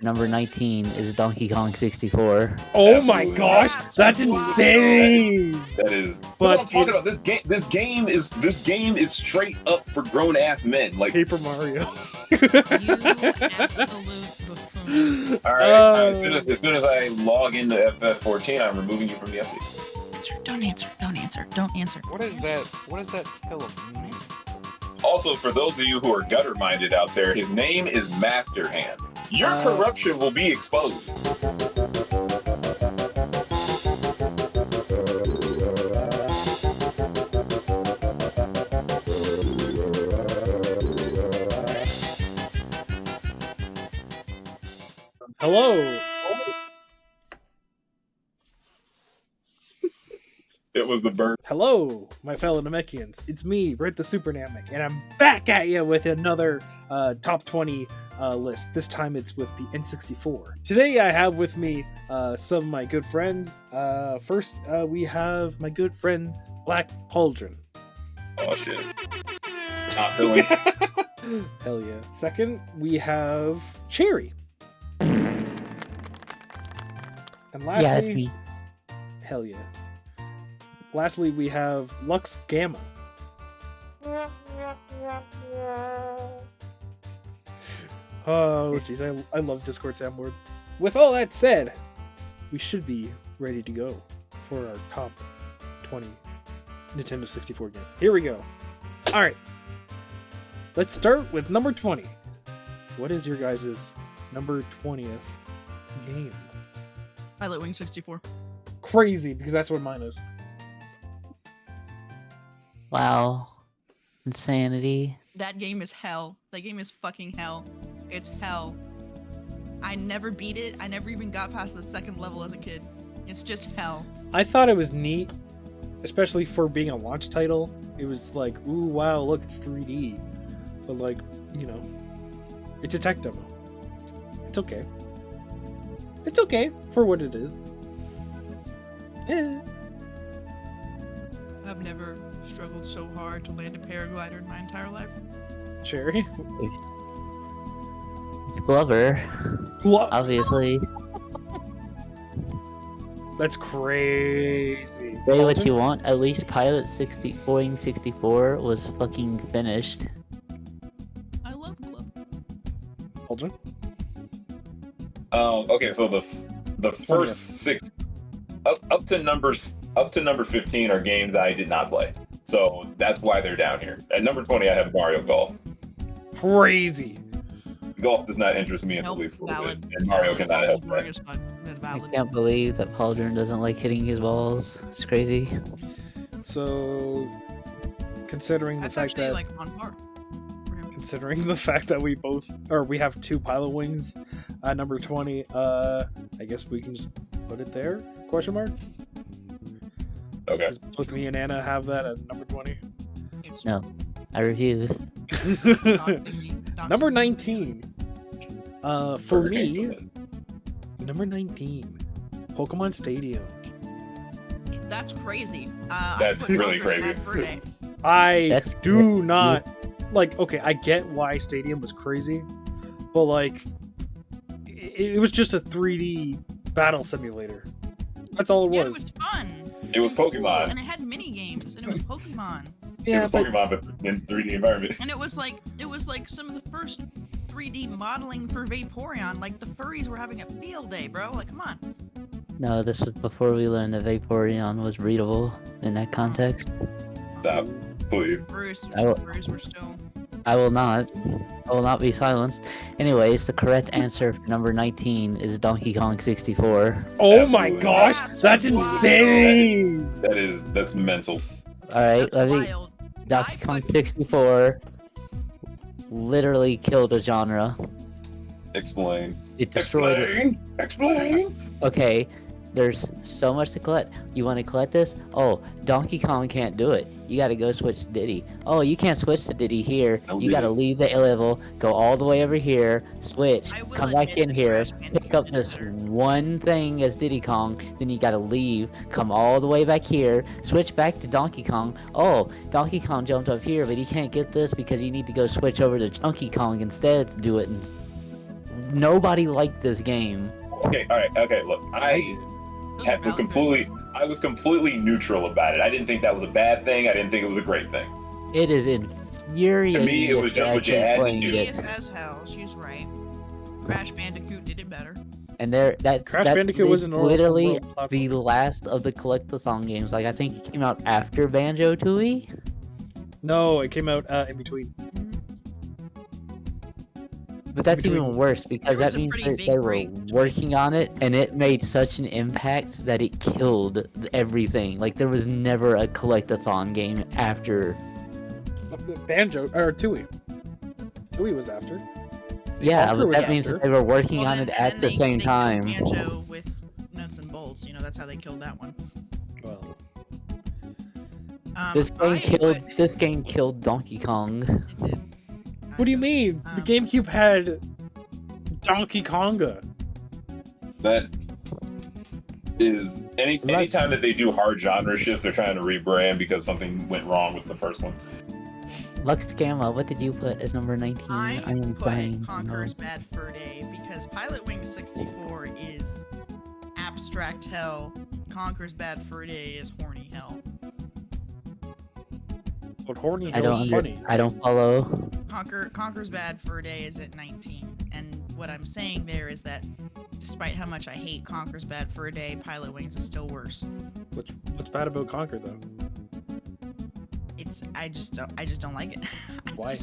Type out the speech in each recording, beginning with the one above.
Number 19 is Donkey Kong 64. Oh my Absolutely. gosh, that's insane! That is. But But what I'm talking about. This game is straight up for grown ass men. Like, Paper Mario. You absolute buffoon. all right. As soon as I log into FF14, I'm removing you from the update. Don't answer. Don't answer. What is that? What is that pillow? Also, for those of you who are gutter minded out there, his name is Master Hand. Your corruption will be exposed. Hello. It was the bird. Hello, my fellow Namekians. It's me, Red the Super Namek, and I'm back at you with another top 20 list. This time it's with the N64. Today I have with me some of my good friends. First, we have my good friend, Blaque Pauldron. Oh shit. Not feeling. Hell yeah. Second, we have Cherry. And lastly, Yeah, that's me. hell yeah. Lastly, we have Lux Gamma. Oh, jeez, I love Discord soundboard. With all that said, we should be ready to go for our top 20 Nintendo 64 games. Here we go. Alright. Let's start with number 20. What is your guys' number 20th game? Pilot Wing 64. Crazy, because that's what mine is. Wow. Insanity. That game is hell. That game is fucking hell. It's hell. I never beat it. I never even got past the second level as a kid. It's just hell. I thought it was neat, especially for being a launch title. It was like, ooh, wow, look, it's 3D. But like, you know, it's a tech demo. It's okay. It's okay for what it is. Eh. I've never struggled so hard to land a paraglider in my entire life. Cherry? It's Glover, obviously. That's crazy. Say what you want, at least Pilot 64 was fucking finished. I love Club. Pauldron? Okay, so the first six up to number 15 are games that I did not play. So that's why they're down here. At number 20, I have Mario Golf. Crazy. Golf does not interest me in the Nope, least little valid. bit, and Mario cannot help Mario that. is fun. That's I valid. can't believe that Pauldron doesn't like hitting his balls. It's crazy. So, considering the That's fact actually that like on par for him. considering the fact that we have two Pilot Wings at number 20, I guess we can just put it there? Question mark? Okay. Does both me and Anna have that at number 20? It's No, I refuse. Number 19. For Burger King me, win. number 19, Pokemon Stadium. That's crazy. That's I put really Conker's crazy. Bad Fur Day. I That's do not like. Okay, I get why Stadium was crazy, but like, it was just a 3D battle simulator. That's all it Yeah, it was. was fun. It was Pokemon. And it had mini games, and it was Pokemon. Yeah, It was but Pokemon, but in 3D environment. And it was like some of the first 3D modeling for Vaporeon. Like the furries were having a field day, bro. Like, come on. No, this was before we learned that Vaporeon was readable in that context. Stop, please. Furries were still. I will not be silenced. Anyways, the correct answer for number 19 is Donkey Kong 64. oh my Absolutely. gosh, that's insane! That's mental. Alright, That's let me. wild. Donkey I Kong put- 64 literally killed a genre. Explain. It destroyed it. Explain. Okay, there's so much to collect. You want to collect this? Oh, Donkey Kong can't do it. You gotta go switch to Diddy. Oh, you can't switch to Diddy here. No You gotta Diddy. leave the level, go all the way over here, switch, I will come back admit in that here, Crash pick up Bandicoot this is better. one thing as Diddy Kong, then you gotta leave, come all the way back here, switch back to Donkey Kong. Oh, Donkey Kong jumped up here, but he can't get this because you need to go switch over to Donkey Kong instead to do it. Nobody liked this game. Okay, all right, okay. Look, I was completely neutral about it. I didn't think that was a bad thing. I didn't think it was a great thing. It is infuriating. To me, it was just what you had to do. Serious as hell. She's right. Crash Bandicoot did it better. And that Crash that Bandicoot is was an literally world platform. the last of the collectathon games. Like I think it came out after Banjo-Tooie. No, it came out in between. But that's Between- even worse because There was that a means pretty that big they were break between- working on it and it made such an impact that it killed everything. Like there was never a collectathon game after. Banjo or Tooie. Tooie was after. Yeah, Conker but was that means after. that they were working Well, on then- it and at then the they same killed time. Banjo with nuts and bolts. That's how they killed that one. Well, This game killed Donkey Kong. It did. what do you mean? The GameCube had Donkey Konga. That is anytime that they do hard genre shifts, they're trying to rebrand because something went wrong with the first one. Lux Gamma, what did you put as number 19? I am put trying to know. Conker's Bad Fur Day because Pilot Wings 64 is abstract hell. Conker's Bad Fur Day is horny hell. But horny I hell is funny. I don't follow. Conker's Bad Fur Day is at 19, and what I'm saying there is that despite how much I hate Conker's Bad Fur Day, Pilot Wings is still worse. What's bad about Conker though? I just don't like it. Why?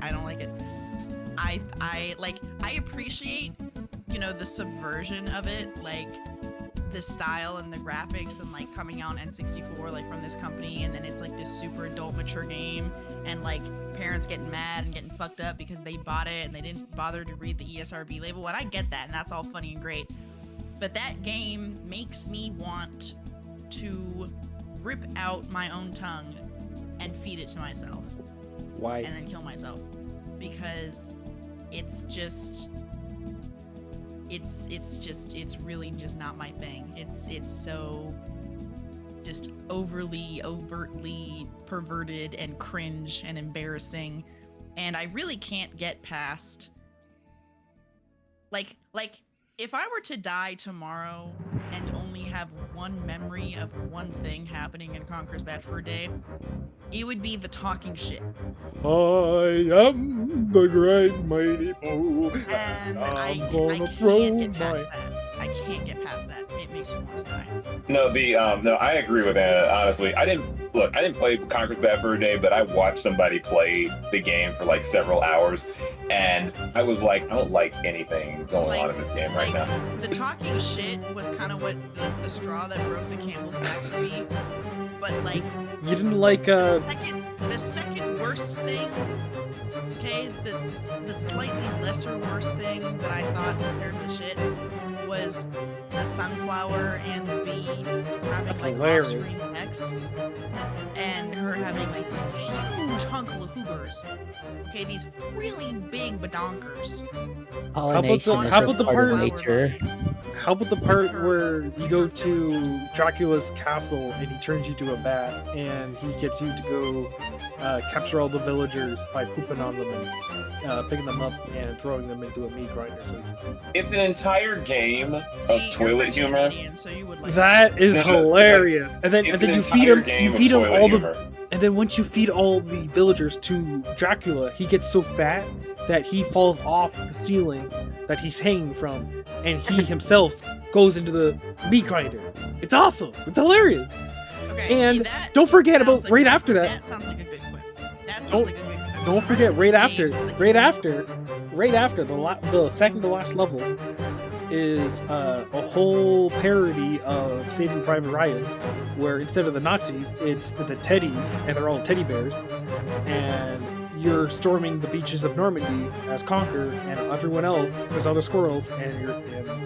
I don't like it. I appreciate, the subversion of it, like the style and the graphics and like coming out on N64 like from this company, and then it's like this super adult mature game, and like parents getting mad and getting fucked up because they bought it and they didn't bother to read the ESRB label, and I get that, and that's all funny and great. But that game makes me want to rip out my own tongue and feed it to myself Why? and then kill myself, because it's really just not my thing. It's so just overtly perverted and cringe and embarrassing, and I really can't get past like if I were to die tomorrow and only have one memory of one thing happening in Conker's Bad Fur Day, it would be the talking shit. I am the great mighty Poe. And I gonna throw can't get past my. that. I can't get past that. It makes me want to die. No, I agree with Anna. Honestly, I didn't play Conker's Bad Fur Day, but I watched somebody play the game for like several hours, and I was like, I don't like anything going on in this game right now. The talking shit was kind of what the straw that broke the camel's back for me. But like, You didn't like the second worst thing, okay, the slightly lesser worst thing that I thought compared to the shit was the sunflower and the bee having That's like hilarious. off-screen sex, and her having like these huge hunkel of hoobers. Okay, these really big badonkers. Pollination is how a about the part of part- nature. How about the part where you go to Dracula's castle and he turns you to a bat and he gets you to go capture all the villagers by pooping on them and picking them up and throwing them into a meat grinder so you can eat. It's an entire game of See, you're toilet French humor. Canadian, so you would like That is No, hilarious. And then It's an you feed entire him game of all toilet the humor. and then once you feed all the villagers to Dracula, he gets so fat that he falls off the ceiling that he's hanging from, and he himself goes into the meat grinder. It's awesome. It's hilarious. Okay, And see, that don't forget sounds about like right a- after that. That sounds like a good quip. That sounds Don't- like a good quip. Don't The forget rest of right this after, game is like right the same. after the second to last level is a whole parody of Saving Private Ryan, where instead of the Nazis, it's the teddies, and they're all teddy bears, and you're storming the beaches of Normandy as Conker, and everyone else, there's other squirrels, and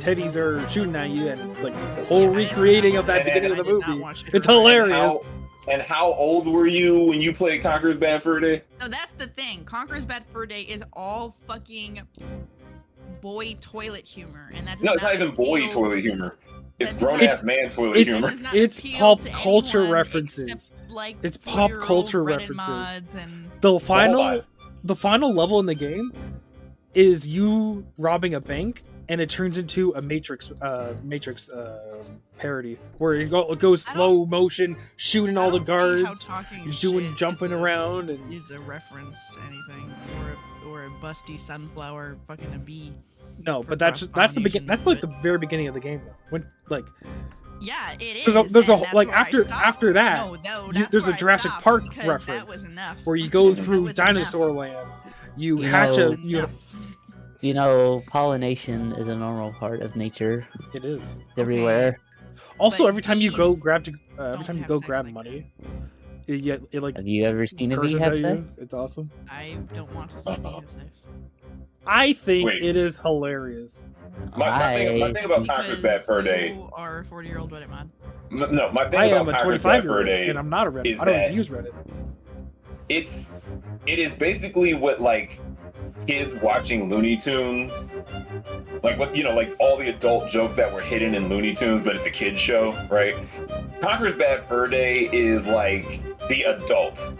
teddies are shooting at you, and it's like the See, whole I- recreating of that and beginning of I the did not movie. watch the It's original. hilarious. And how old were you when you played Conker's Bad Fur Day? No, that's the thing. Conker's Bad Fur Day is all fucking boy toilet humor, and that's No, it's not even boy appeal- toilet humor. It's That's grown not- ass man toilet it's- humor. does not It's appeal pop to culture anyone references. except, like, It's pop 4-year-old culture Reddit references. mods and The Hold final on. the final level in the game is you robbing a bank, and it turns into a Matrix parody where it goes slow motion, shooting all the guards, doing jumping around, and is a reference to anything, or a busty sunflower fucking a bee. no, for but that's the cross-pollination, that's like but- the very beginning of the game though. When like Yeah, it There's a- is. there's a and whole- that's like, where I after- stopped. after that, No, you- that's there's a where I Jurassic stopped Park because reference That was enough. where you go That through was dinosaur land, you You hatch know- a you. Enough. You know, pollination is a normal part of nature It is. everywhere. Also, But every time you go bees grab every don't time you have go sex grab like money, it like Have you ever seen a bee curses have at sex? you. It's awesome. I don't want to see Uh-oh. have sex. I think Wait. it is hilarious. My thing about Conquer's Bad Fur Day. You are a 40-year-old Reddit mod. No, my thing I am about a Conquer's Bad Fur 25-year-old, Day and I'm not a Reddit. is I don't that- even use Reddit. it is basically what like kids watching Looney Tunes, like what like all the adult jokes that were hidden in Looney Tunes, but it's a kids show, right? Conquer's Bad Fur Day is like the adult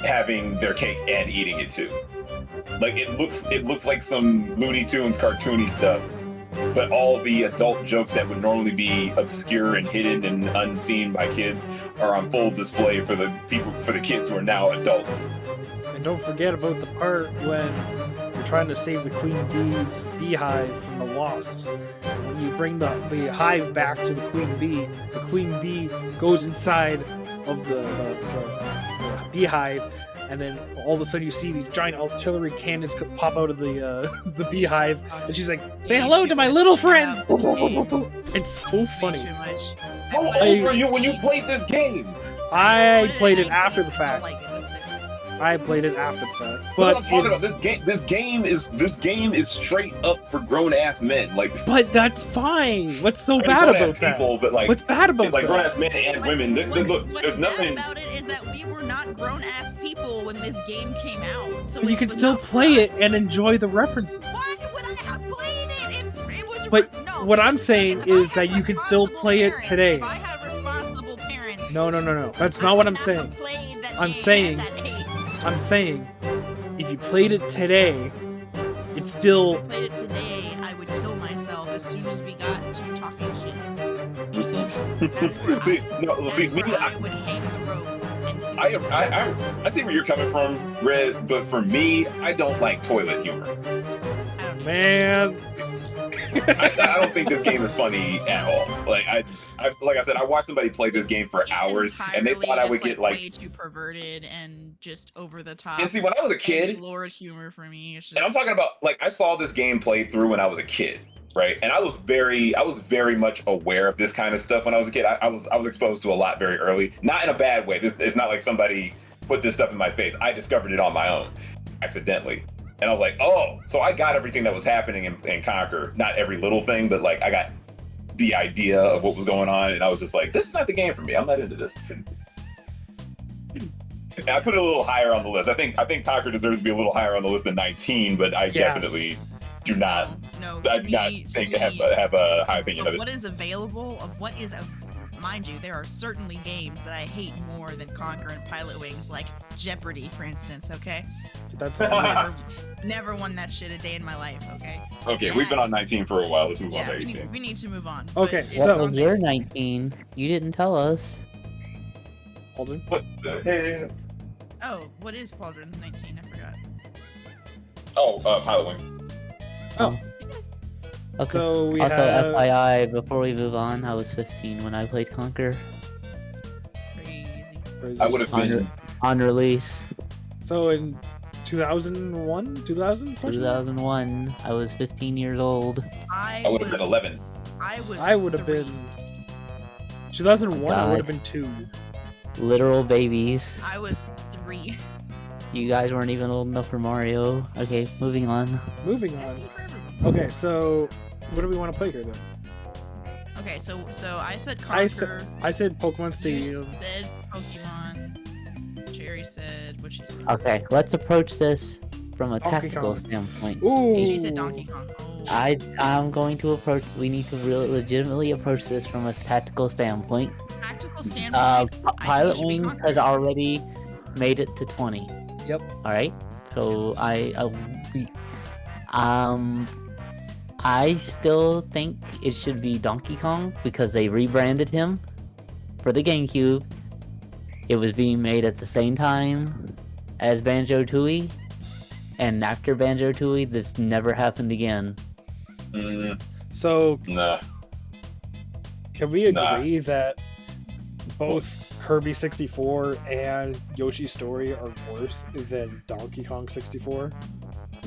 having their cake and eating it too. Like it looks like some Looney Tunes cartoony stuff, but all the adult jokes that would normally be obscure and hidden and unseen by kids are on full display for the kids who are now adults. And don't forget about the part when you're trying to save the queen bee's beehive from the wasps. When you bring the hive back to the queen bee goes inside of the beehive, and then all of a sudden you see these giant artillery cannons pop out of the the beehive, and she's like, "Say hello to my little friends!" It's so funny. Way too much. How I old were you when you played this game? I played it 19, after the don't fact. like it. I played it after the fact. That's But what I'm talking about. This game is straight up for grown ass men. Like But that's fine. What's so I mean, bad grown-ass about that? people, but like What's bad about like grown that? ass men and women. Look, What's there's nothing. bad about it is that we were not grown-ass people when this game came out. So But you it can was still not for play it us. and enjoy the references. Why would I have played it? It was. But no, what I'm if saying I is had that you can still responsible play it parents, today. If I had responsible parents. No. That's I not what would I'm not saying. have played that I'm game saying- at that age. I'm saying, if you played it today, it's still. Played it today, I would kill myself as soon as we got to talking shit. That's where see, That's me, where I would hang the rope and see. I see where you're coming from, Red. But for me, I don't like toilet humor. I don't know. Man, I don't think this game is funny at all. Like like I said, I watched somebody play this game for It's hours, and they entirely thought I would just, get like. way too perverted and just over the top. And see, when I was a kid, Lord humor for me. It's just, and I'm talking about like I saw this game played through when I was a kid, right? And I was very much aware of this kind of stuff when I was a kid. I was exposed to a lot very early, not in a bad way. It's not like somebody put this stuff in my face. I discovered it on my own, accidentally. And I was like, oh, so I got everything that was happening in Conquer. Not every little thing, but like I got the idea of what was going on. And I was just like, this is not the game for me. I'm not into this. And I put it a little higher on the list. I think Conquer deserves to be a little higher on the list than 19, but I Yeah. definitely do not. No, I to do not me- think to have me, a high opinion of of it. what is available, mind you, there are certainly games that I hate more than Conquer and Pilot Wings, like Jeopardy, for instance. Okay, that's never won that shit a day in my life. Okay. Okay, we've been on 19 for a while. Let's move on Yeah, to 18. we need to move on. Okay, but it's What so- was your 19? You didn't tell us. Hold on. What the hell? Oh, what is Pauldron's 19? I forgot. Oh, Pilot Wings. Okay. So we Also, have. FYI, before we move on, I was 15 when I played Conquer Crazy. I would have been. on release. So in 2001, 2000. 2001. I was 15 years old. I would have been 11. I would have been. 2001. I would have been 2. Literal babies. I was 3. You guys weren't even old enough for Mario. Okay, moving on. Moving on. Okay, so what do we want to play here then? Okay, so I said I Conquer. said Pokemon You Stadium. said Pokemon. Cherry said what she said. Okay, let's approach this from a Donkey tactical Kong. standpoint. Ooh. She said Donkey Kong. Oh. I'm going to approach. We need to really legitimately approach this from a tactical standpoint. Tactical standpoint. I think Pilot it should be Wings Conquer. has already made it to 20. Yep. All right. So I still think it should be Donkey Kong because they rebranded him for the GameCube. It was being made at the same time as Banjo-Tooie, and after Banjo-Tooie, this never happened again. So Nah. can we Nah. agree that both Kirby 64 and Yoshi's Story are worse than Donkey Kong 64?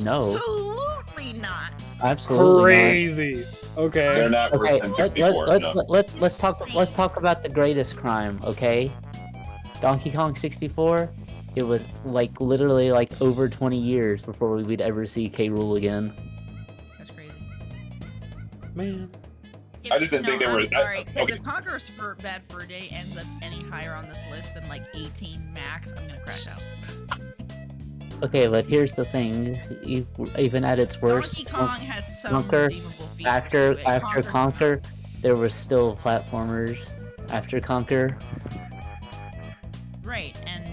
No, Absolutely not. absolutely not. Crazy. Okay. They're not worse Okay, than 64. no. let's talk about the greatest crime, okay? Donkey Kong 64, it was like literally like over 20 years before we'd ever see K. Rool again. That's crazy. Man. I just didn't think they were- I'm sorry, because okay. if Conqueror's Bad Fur Day ends up any higher on this list than like 18 max, I'm gonna crash out. Okay, but here's the thing, even at its worst, Donkey Kong has some Conquer, redeemable features after to it. Conquer, there were still platformers after Conquer. Right, and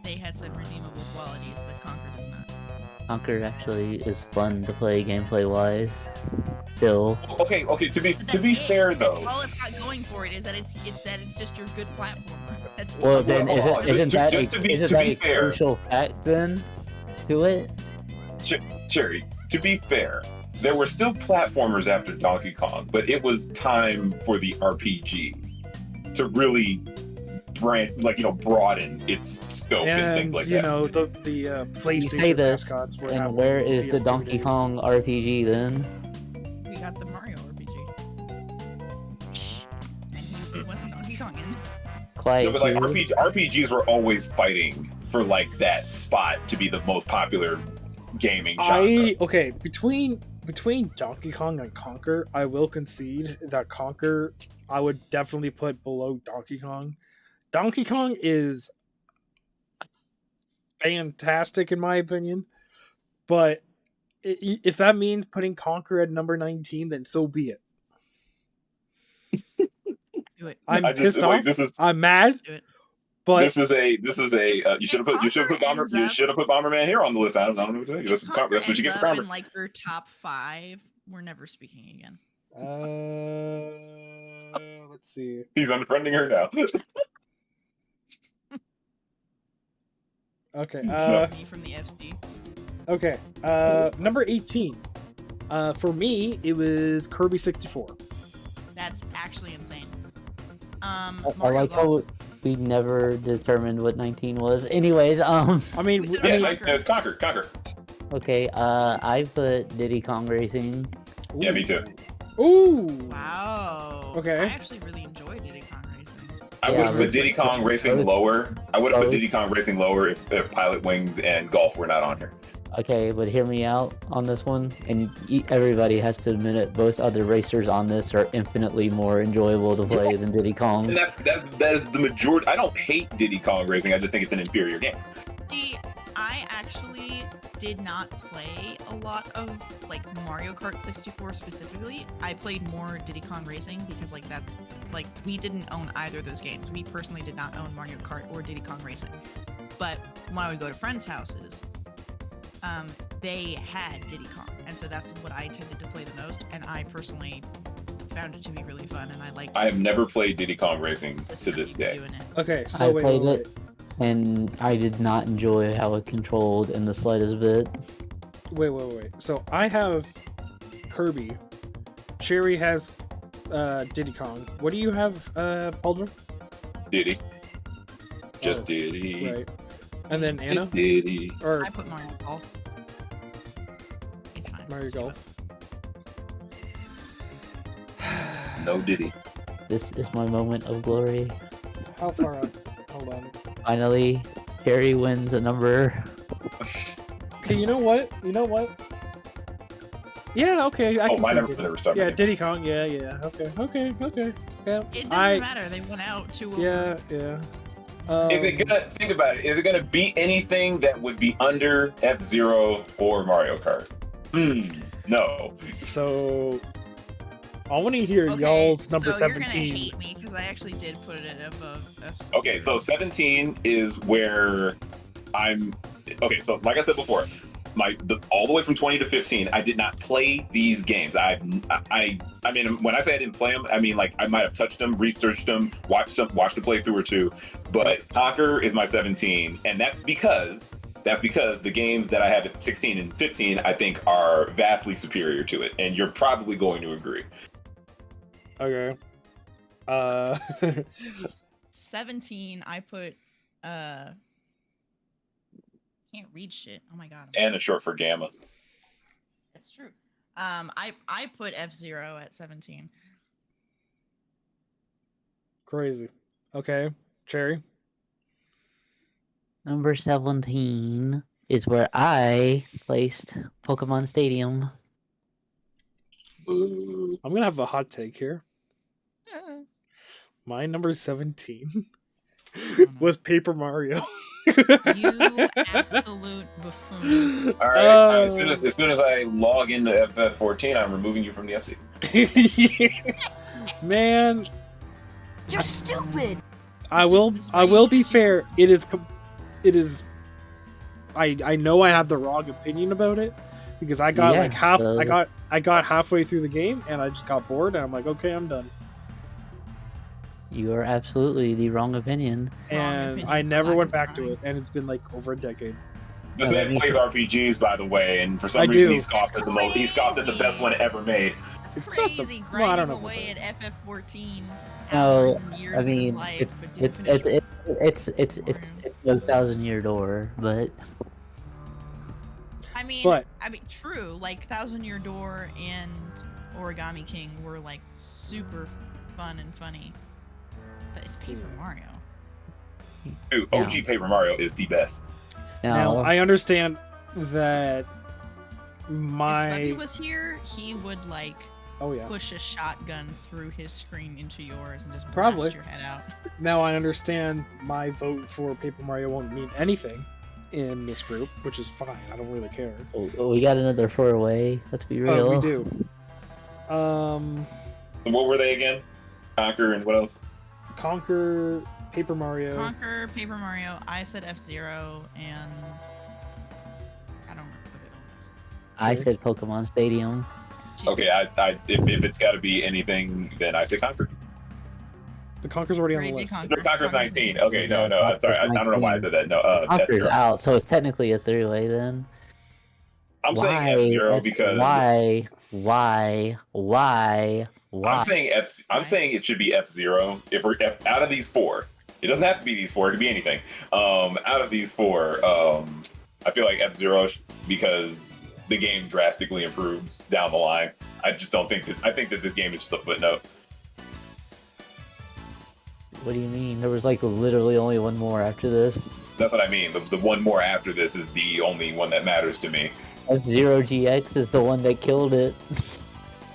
they had some redeemable qualities, but Conquer does not. Conquer actually is fun to play gameplay wise. Still, Okay. To be But that's it. fair That's though, all it's got going for it is that it's just your good platformer. That's well it. then hold on, isn't that just to be a fair. crucial fact then to it? Cherry. To be fair, there were still platformers after Donkey Kong, but it was time for the RPG to really broaden its scope and And things like you that. know the say PlayStation this, mascots were And happening where in is the PS2 Donkey days. Kong RPG then? We got the Mario RPG. And he wasn't Donkey Kong in. Quiet. No, but like Hugh. RPGs were always fighting for like that spot to be the most popular gaming genre. Between Donkey Kong and Conquer, I will concede that Conquer I would definitely put below Donkey Kong. Donkey Kong is fantastic in my opinion, but if that means putting Conquer at number 19, then so be it. Do it. I'm I just- pissed like, off. this is- I'm mad. Do it. But This is a you should have put Bomberman here on the list. I don't know what to tell you. That's Conquer what you get ends for up Bomber. in like your top 5. We're never speaking again. let's see. He's unfriending her now. Okay. Me from the FC. Okay. Number 18. For me, it was Kirby 64. That's actually insane. I Mario like Golf. how we never determined what 19 was. Anyways, I mean, Conquer. okay, I put Diddy Kong Racing. Yeah, me too. Ooh. Wow. Okay. I actually really enjoyed Diddy Kong Racing. I Yeah, would have put but- Diddy Kong Racing lower. I would have put Diddy Kong Racing lower if Pilot Wings and Golf were not on here. Okay, but hear me out on this one, and everybody has to admit it, both other racers on this are infinitely more enjoyable to play than Diddy Kong. And that is the majority. I don't hate Diddy Kong Racing. I just think it's an inferior game. See, I actually did not play a lot of like Mario Kart 64 specifically. I played more Diddy Kong Racing because like that's like we didn't own either of those games. We personally did not own Mario Kart or Diddy Kong Racing. But when I would go to friends' houses, they had Diddy Kong, and so that's what I tended to play the most. And I personally found it to be really fun, and I liked. I have never played Diddy Kong Racing to this day. doing it. Okay, so I wait, played wait, it, and I did not enjoy how it controlled in the slightest bit. wait. So I have Kirby. Cherry has Diddy Kong. What do you have, Pauldron? Diddy. Just Oh, Diddy. Right. And then Anna? Just Diddy. Or I put Mario Golf. It's fine. Mario Save Golf? No Diddy. This is my moment of glory. How far up? Hold on. Finally, Harry wins a number. Okay, you know what? Yeah, okay, I Oh, can my see number Diddy. never started. Yeah, Diddy Kong, yeah. Okay. Yeah, It doesn't matter. They went out to. Yeah. Is it gonna think about it? Is it gonna beat anything that would be under F-Zero or Mario Kart? No. So, I want to hear Okay, y'all's number so 17. You're gonna hate me because I actually did put it above. Okay, so 17 is where I'm okay, so like I said before, all the way from 20 to 15, I did not play these games. I mean, when I say I didn't play them, I mean like I might have touched them, researched them, watched a playthrough or two. But Conquer is my 17, and that's because the games that I have at 16 and 15, I think, are vastly superior to it, and you're probably going to agree. Okay. 17, I put can't read shit. Oh my god. And it's short for Gamma. That's true. I put F-Zero at 17. Crazy. Okay. Cherry. Number 17 is where I placed Pokemon Stadium. Ooh. I'm gonna have a hot take here. My number 17 was Paper Mario. You absolute buffoon. All right. As soon as I log into FF14, I'm removing you from the FC. Man, You're stupid. I will be fair. It is. I know I have the wrong opinion about it because I got like half. I got halfway through the game and I just got bored and I'm like, okay, I'm done. You are absolutely the wrong opinion. And I never went back to it, and it's been like over a decade. This man plays RPGs, by the way, and for some reason he scoffed at the best one ever made. It's crazy grinding away at FF14 No, hours and years I mean, of his life, but didn't it's finish no 1,000-year door, but I mean, true. Like 1,000-Year Door and Origami King were like super fun and funny, but it's Paper Mario. Dude, OG Paper Mario is the best. Now I understand that If Smubby was here, he would like push a shotgun through his screen into yours and just blast your head out. Now I understand my vote for Paper Mario won't mean anything in this group, which is fine. I don't really care. We got another 4 away. Let's be real. Oh, we do. So what were they again? Conquer and what else? Conquer, Paper Mario. Conquer, Paper Mario. I said F-Zero, and I don't remember what it was. I said Pokemon Stadium. Okay, if it's got to be anything, then I say Conquer. The Conquer's already on the list. No, Conquer's 19. Okay, no, I'm sorry. I don't know why I said that. No, Conquer's out, so it's technically a 3-way then. I'm saying F-Zero because why? I'm saying it should be F-Zero. If we're out of these 4, it doesn't have to be these 4. It could be anything. Out of these 4, I feel like F-Zero because the game drastically improves down the line. I just don't think that. I think that this game is just a footnote. What do you mean? There was like literally only one more after this. That's what I mean. The one more after this is the only one that matters to me. F-Zero GX is the one that killed it.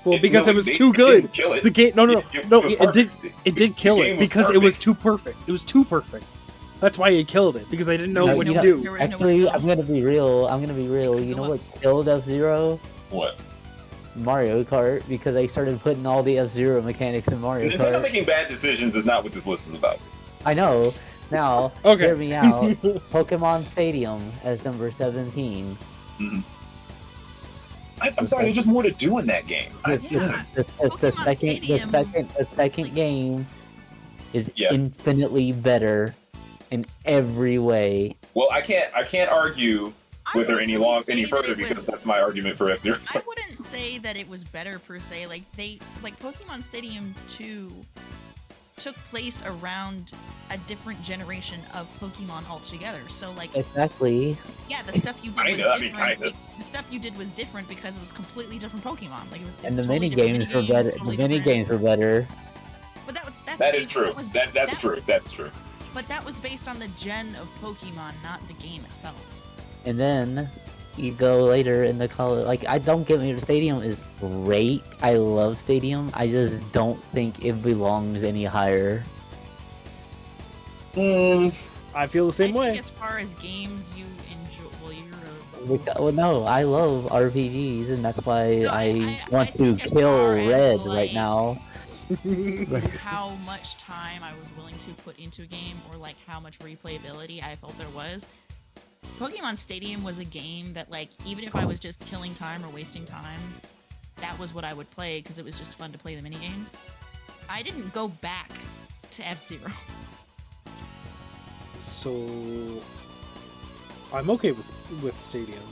Well, because it was too good. Kill it. The game, it did kill it because it was too perfect. It was too perfect. That's why it killed it, because I didn't know what to do. Actually, I'm gonna be real. You know what killed F-Zero? What? Mario Kart, because I started putting all the F-Zero mechanics in Mario Kart. Nintendo making bad decisions is not what this list is about. I know. Now, hear me out. Pokemon Stadium as number 17. Mm-hmm. I'm sorry, there's just more to do in that game. The second game is infinitely better in every way. Well, I can't argue with her any further because that's my argument for F-Zero. I wouldn't say that it was better per se. Like Pokemon Stadium 2 took place around a different generation of Pokemon altogether. So like exactly. Yeah, the stuff you did was different. The stuff you did was different because it was completely different Pokemon. Like it was. And the mini games were better. The mini games were better. But that's true. That's true. That's true. But that was based on the gen of Pokemon, not the game itself. And then you go later in the college. Like, I don't get me. The Stadium is great. I love Stadium. I just don't think it belongs any higher. I feel the same way. As far as games you enjoy, well, no, I love RPGs, and that's why I want to kill Red right now. How much time I was willing to put into a game, or like how much replayability I felt there was. Pokemon Stadium was a game that, like, even if I was just killing time or wasting time, that was what I would play because it was just fun to play the minigames. I didn't go back to F-Zero. So I'm okay with Stadium.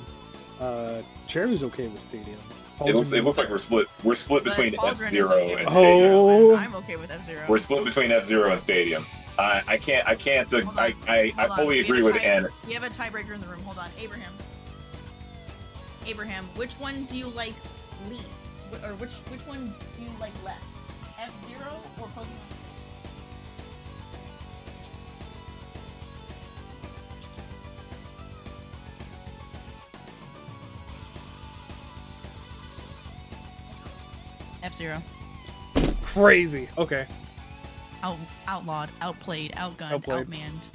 Cherry's okay with Stadium. It looks like we're split. We're split between Pauldron is F-Zero okay and with Stadium. F-Zero, Oh. and I'm okay with F-Zero. We're split between F-Zero and Stadium. I can't. Hold on. I Hold on. fully We have agree a with tie- Anna. We have a tiebreaker in the room. Hold on, Abraham, which one do you like least, or which one do you like less? F-Zero or Pokemon? F-Zero. Crazy. Okay. Outlawed, outplayed, outgunned, Outplayed. outmanned,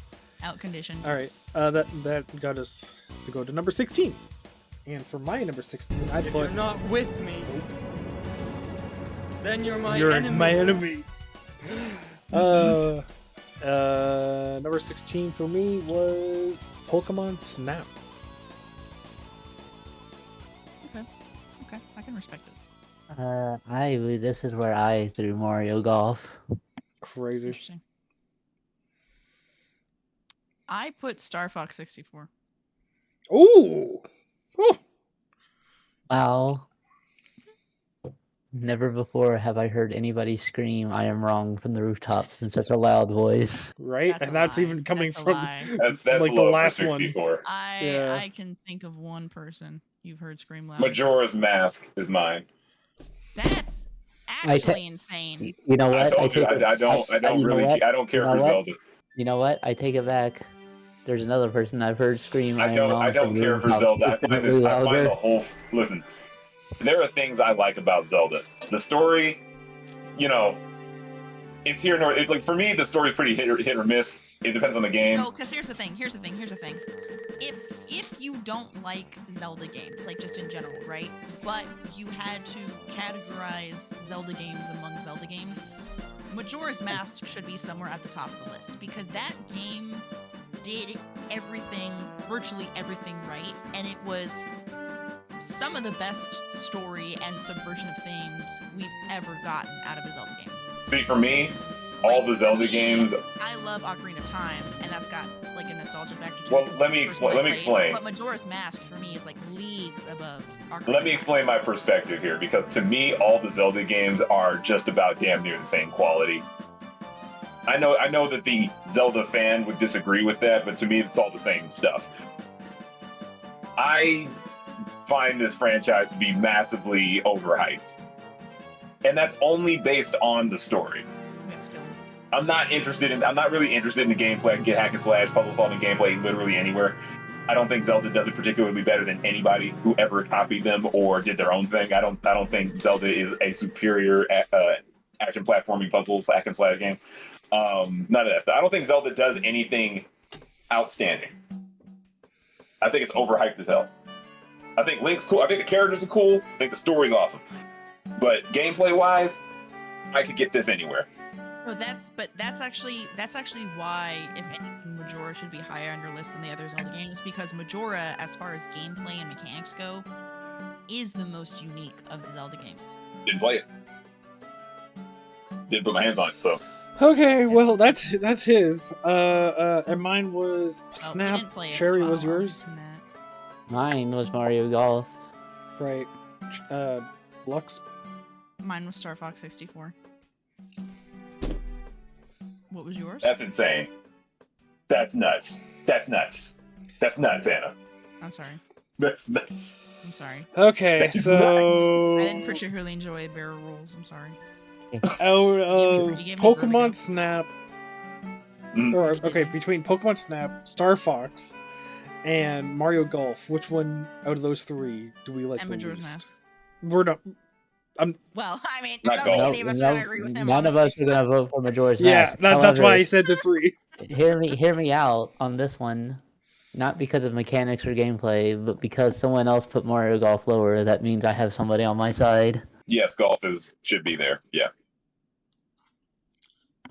outconditioned. All right. That got us to go to number 16. And for my number 16, I If put you're not with me, then you're my You're enemy. my enemy. Number 16 for me was Pokemon Snap. Okay, I can respect it. This is where I threw Mario Golf. Crazy. Interesting. I put Star Fox 64. Ooh. Oh. Wow. Never before have I heard anybody scream "I am wrong" from the rooftops in such a loud voice. Right? That's and a that's lie. even coming That's a from lie. That's like the low last for one. 64. Yeah. I can think of one person you've heard scream loud. Majora's Mask is mine. That's I actually insane. You know what? I told you take it- I don't you know what? I don't care You know for what? Zelda. You know what? I take it back. There's another person I've heard scream. I am wrong don't from the care for rooftops Zelda. I find significantly I find louder. the whole listen. There are things I like about Zelda. The story, it's here nor like for me the story's pretty hit or miss. It depends on the game. No, because here's the thing. If you don't like Zelda games, like just in general, right? But you had to categorize Zelda games among Zelda games, Majora's Mask should be somewhere at the top of the list because that game did virtually everything right, and it was some of the best story and subversion of themes we've ever gotten out of a Zelda game. See, for me, all the Zelda games. I love Ocarina of Time, and that's got like a nostalgia factor to Well, it. 'cause let it's me the first one I explain. But Majora's Mask for me is like leagues above Ocarina. Let me explain my perspective here, because to me, all the Zelda games are just about damn near the same quality. I know that the Zelda fan would disagree with that, but to me, it's all the same stuff. I find this franchise to be massively overhyped, and that's only based on the story. We have to kill him. I'm not really interested in the gameplay. I can get hack and slash, puzzle solving gameplay literally anywhere. I don't think Zelda does it particularly better than anybody who ever copied them or did their own thing. I don't think Zelda is a superior action platforming puzzle hack and slash game. None of that stuff. I don't think Zelda does anything outstanding. I think it's overhyped as hell. I think Link's cool. I think the characters are cool. I think the story's awesome. But gameplay wise, I could get this anywhere. No, that's actually why, if anything, Majora should be higher on your list than the other Zelda games, because Majora, as far as gameplay and mechanics go, is the most unique of the Zelda games. Didn't play it. Didn't put my hands on it, so. Okay, well that's his. And mine was Well, he Snap. didn't play it, Cherry so was I'll yours, give him that. Mine was Mario Golf. right? Lux. Mine was Star Fox 64. What was yours? That's insane. That's nuts. That's nuts. That's nuts, Anna. I'm sorry. That's nuts. I'm sorry. Okay, That's so I didn't particularly enjoy Barrel Rules. I'm sorry. out of You gave me Pokemon vertigo. Snap, Mm. or okay, between Pokemon Snap, Star Fox, and Mario Golf, which one out of those three do we like And the Majora's least? Mask. We're not. Well, I mean, Not I don't think golf. any of us are gonna agree with him. None of us honestly. are gonna vote for Majora's Yeah, Mask. that's why I However, said the three. hear me out on this one. Not because of mechanics or gameplay, but because someone else put Mario Golf lower. That means I have somebody on my side. Yes, golf should be there. Yeah.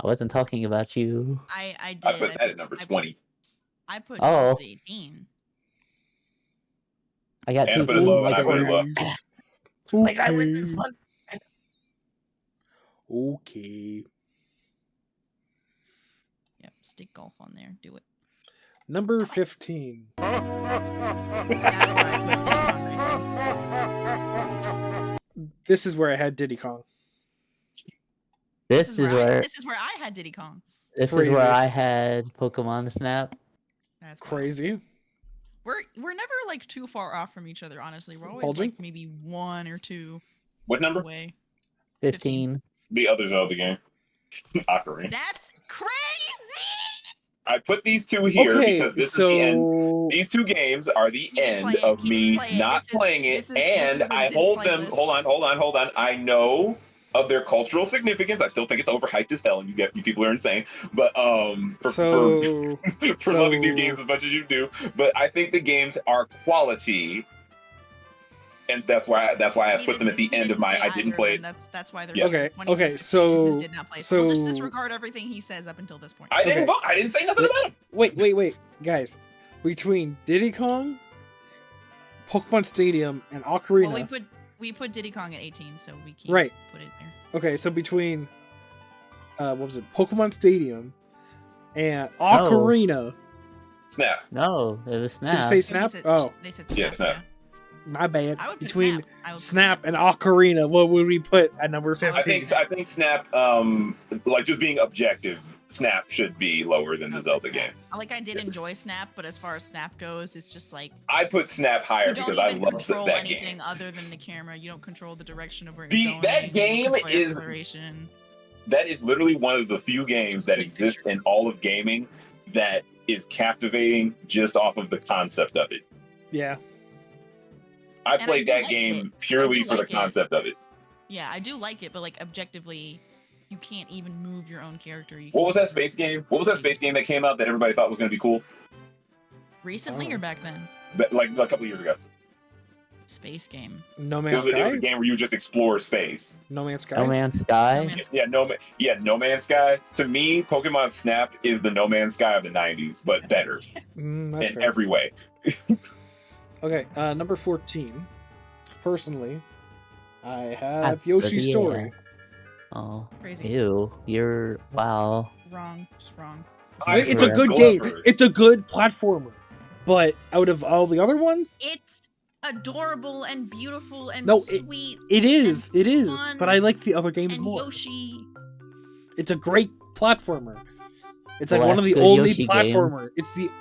I wasn't talking about you. I did. I put that at number 20. I put Oh. Golf at 18. I got And two put it low, feet. and I put it low. Like I win this one. Okay. Yep, stick golf on there. Do it. Number 15. That's where I put Diddy Kong Racing. This is where I had Diddy Kong. This is where This is where I had Diddy Kong. this is Crazy. where I had Pokemon Snap. That's wild. Crazy. We're never like too far off from each other, honestly. We're always Pauldron? like maybe 1 or 2 What number? away. 15. The other Zelda game. Ocarina. That's crazy. I put these two here Okay, because this so is the end. These two games are the You didn't end play it. of You me didn't play it. not This is- playing it, this is the and I didn't hold play them. list. Hold on. I know of their cultural significance. I still think it's overhyped as hell, and you people are insane. But for So loving these games as much as you do, but I think the games are quality, and that's why I put them at the end of my. I didn't play it. That's why they're Yeah. Okay, when he okay, says so- did not play. So we'll just so- disregard everything he says up until this point. I didn't Okay. vote. I didn't say nothing about them. wait, guys. Between Diddy Kong, Pokemon Stadium, and Ocarina. Well, we put Diddy Kong at 18, so we can't Right. put it there. Okay, so between what was it? Pokemon Stadium and Ocarina. Snap. No, it was Did you Snap. say Snap? Oh, They said Yeah, Snap. Snap. my bad. I would put Between Snap. I would put Snap and Ocarina, what would we put at number 15? I think Snap. Like just being objective, Snap should be lower than the Okay, Zelda Snap. game. Like I did enjoy Snap, but as far as Snap goes, it's just like I put Snap higher you don't because I even love control that anything game. other than the camera. You don't control the direction of where The- you're going. that You don't game control your is- acceleration. That is literally one of the few games Just that big exist picture. in all of gaming that is captivating just off of the concept of it. Yeah. I I played do that like game it. purely I do for the like it. concept of it. Yeah, I do like it, but like objectively, you can't even move your own character. You What was can- that space game? What was that space game that came out that everybody thought was going to be cool? Recently Oh. or back then? Like a couple years ago. Space game. No It Man's was a Sky? game where you just explore space. No Man's Sky? No Man's Sky. No Man's- No Man's Sky. To me, Pokemon Snap is the No Man's Sky of the 90s, but That's better what- That's in fair. every way. Okay, number 14. Personally, I have After Yoshi's the Story. air. Oh, Crazy. ew. You're wow. Wrong. Just wrong. Wait, it's a Glover. good game. It's a good platformer. But out of all the other ones, It's adorable and beautiful and No, sweet. it is. It is. fun But I like the other games And more. Yoshi. It's a great platformer. It's like The one of the last good only Yoshi game. platformer.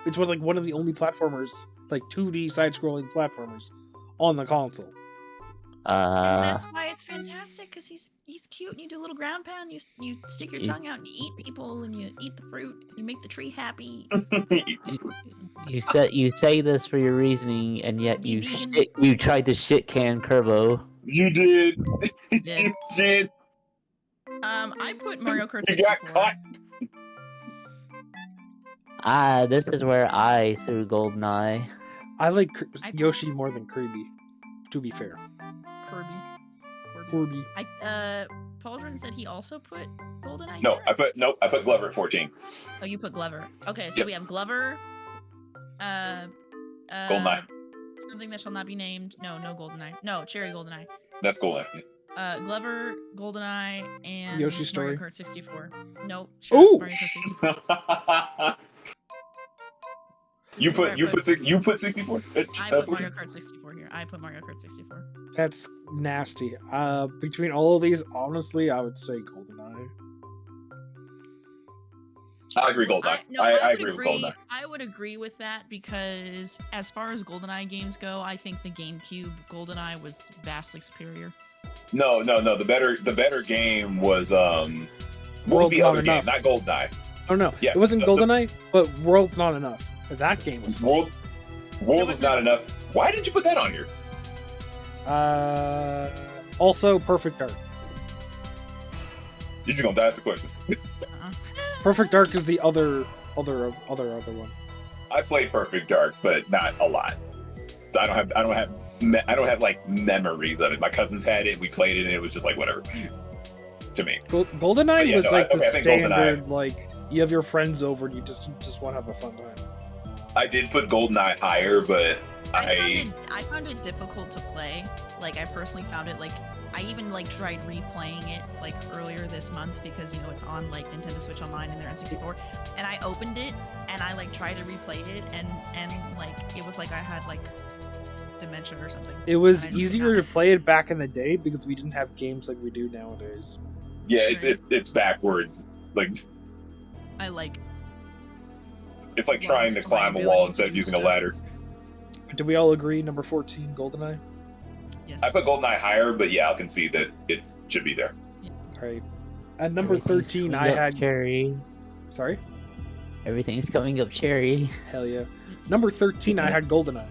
It's like one of the only platformers, like 2D side-scrolling platformers on the console. And that's why it's fantastic, because he's cute and you do a little ground pound, you stick your You- tongue out and you eat people and you eat the fruit, you make the tree happy. you say this for your reasoning, and yet Be vegan. you tried to shit can Kerbo. You did. Did. You did. I put Mario Kart You got 64. caught. This is where I threw GoldenEye. I like I- Yoshi more than Kirby, to be fair. Kirby. Kirby. Pauldron said he also put GoldenEye. No, here? I put Glover at 14. Oh, you put Glover. Okay, so Yep. we have Glover. GoldenEye. Something that shall not be named. No GoldenEye. No, Cherry GoldenEye. That's cool. Glover, GoldenEye, and Yoshi's Story. Mario Kart 64. Nope. Ooh! Mario Kart 64. You This is where put I you put 64. I put Mario Kart 64 here. I put Mario Kart 64. That's nasty. Between all of these, honestly, I would say GoldenEye. I agree, GoldenEye. I agree with GoldenEye. I would agree with that because as far as GoldenEye games go, I think the GameCube GoldenEye was vastly superior. No. The better game was what was World's the Not other game? Enough. Not GoldenEye. Oh no, Yeah, it wasn't the- GoldenEye, but World's Not Enough. That game was fun. World was was not enough. Why did you put that on here? Also Perfect Dark. You're just gonna dodge the question. Uh-uh. Perfect Dark is the other one. I played Perfect Dark, but not a lot. So I don't have like memories of it. My cousins had it. We played it, and it was just like whatever to me. GoldenEye But yeah, was no, like I the think standard, like you have your friends over and you just want to have a fun time. I did put GoldenEye higher, but I found it difficult to play. Like I personally found it like I even like tried replaying it like earlier this month because you know it's on like Nintendo Switch Online and their N64, and I opened it and I like tried to replay it and like it was like I had like dementia or something. It was And I just easier could to play it back in the day because we didn't have games like we do nowadays. yeah, it's backwards. Like not- I like it's like trying to lost my climb a ability wall to instead of do using a stuff. ladder. Do we all agree number 14, GoldenEye? yes. I put GoldenEye higher, but yeah, I'll concede that it should be there. All right. At number Everything's 13, coming I up had. Cherry. Sorry? Everything's coming up cherry. Hell yeah. Number 13, I had GoldenEye.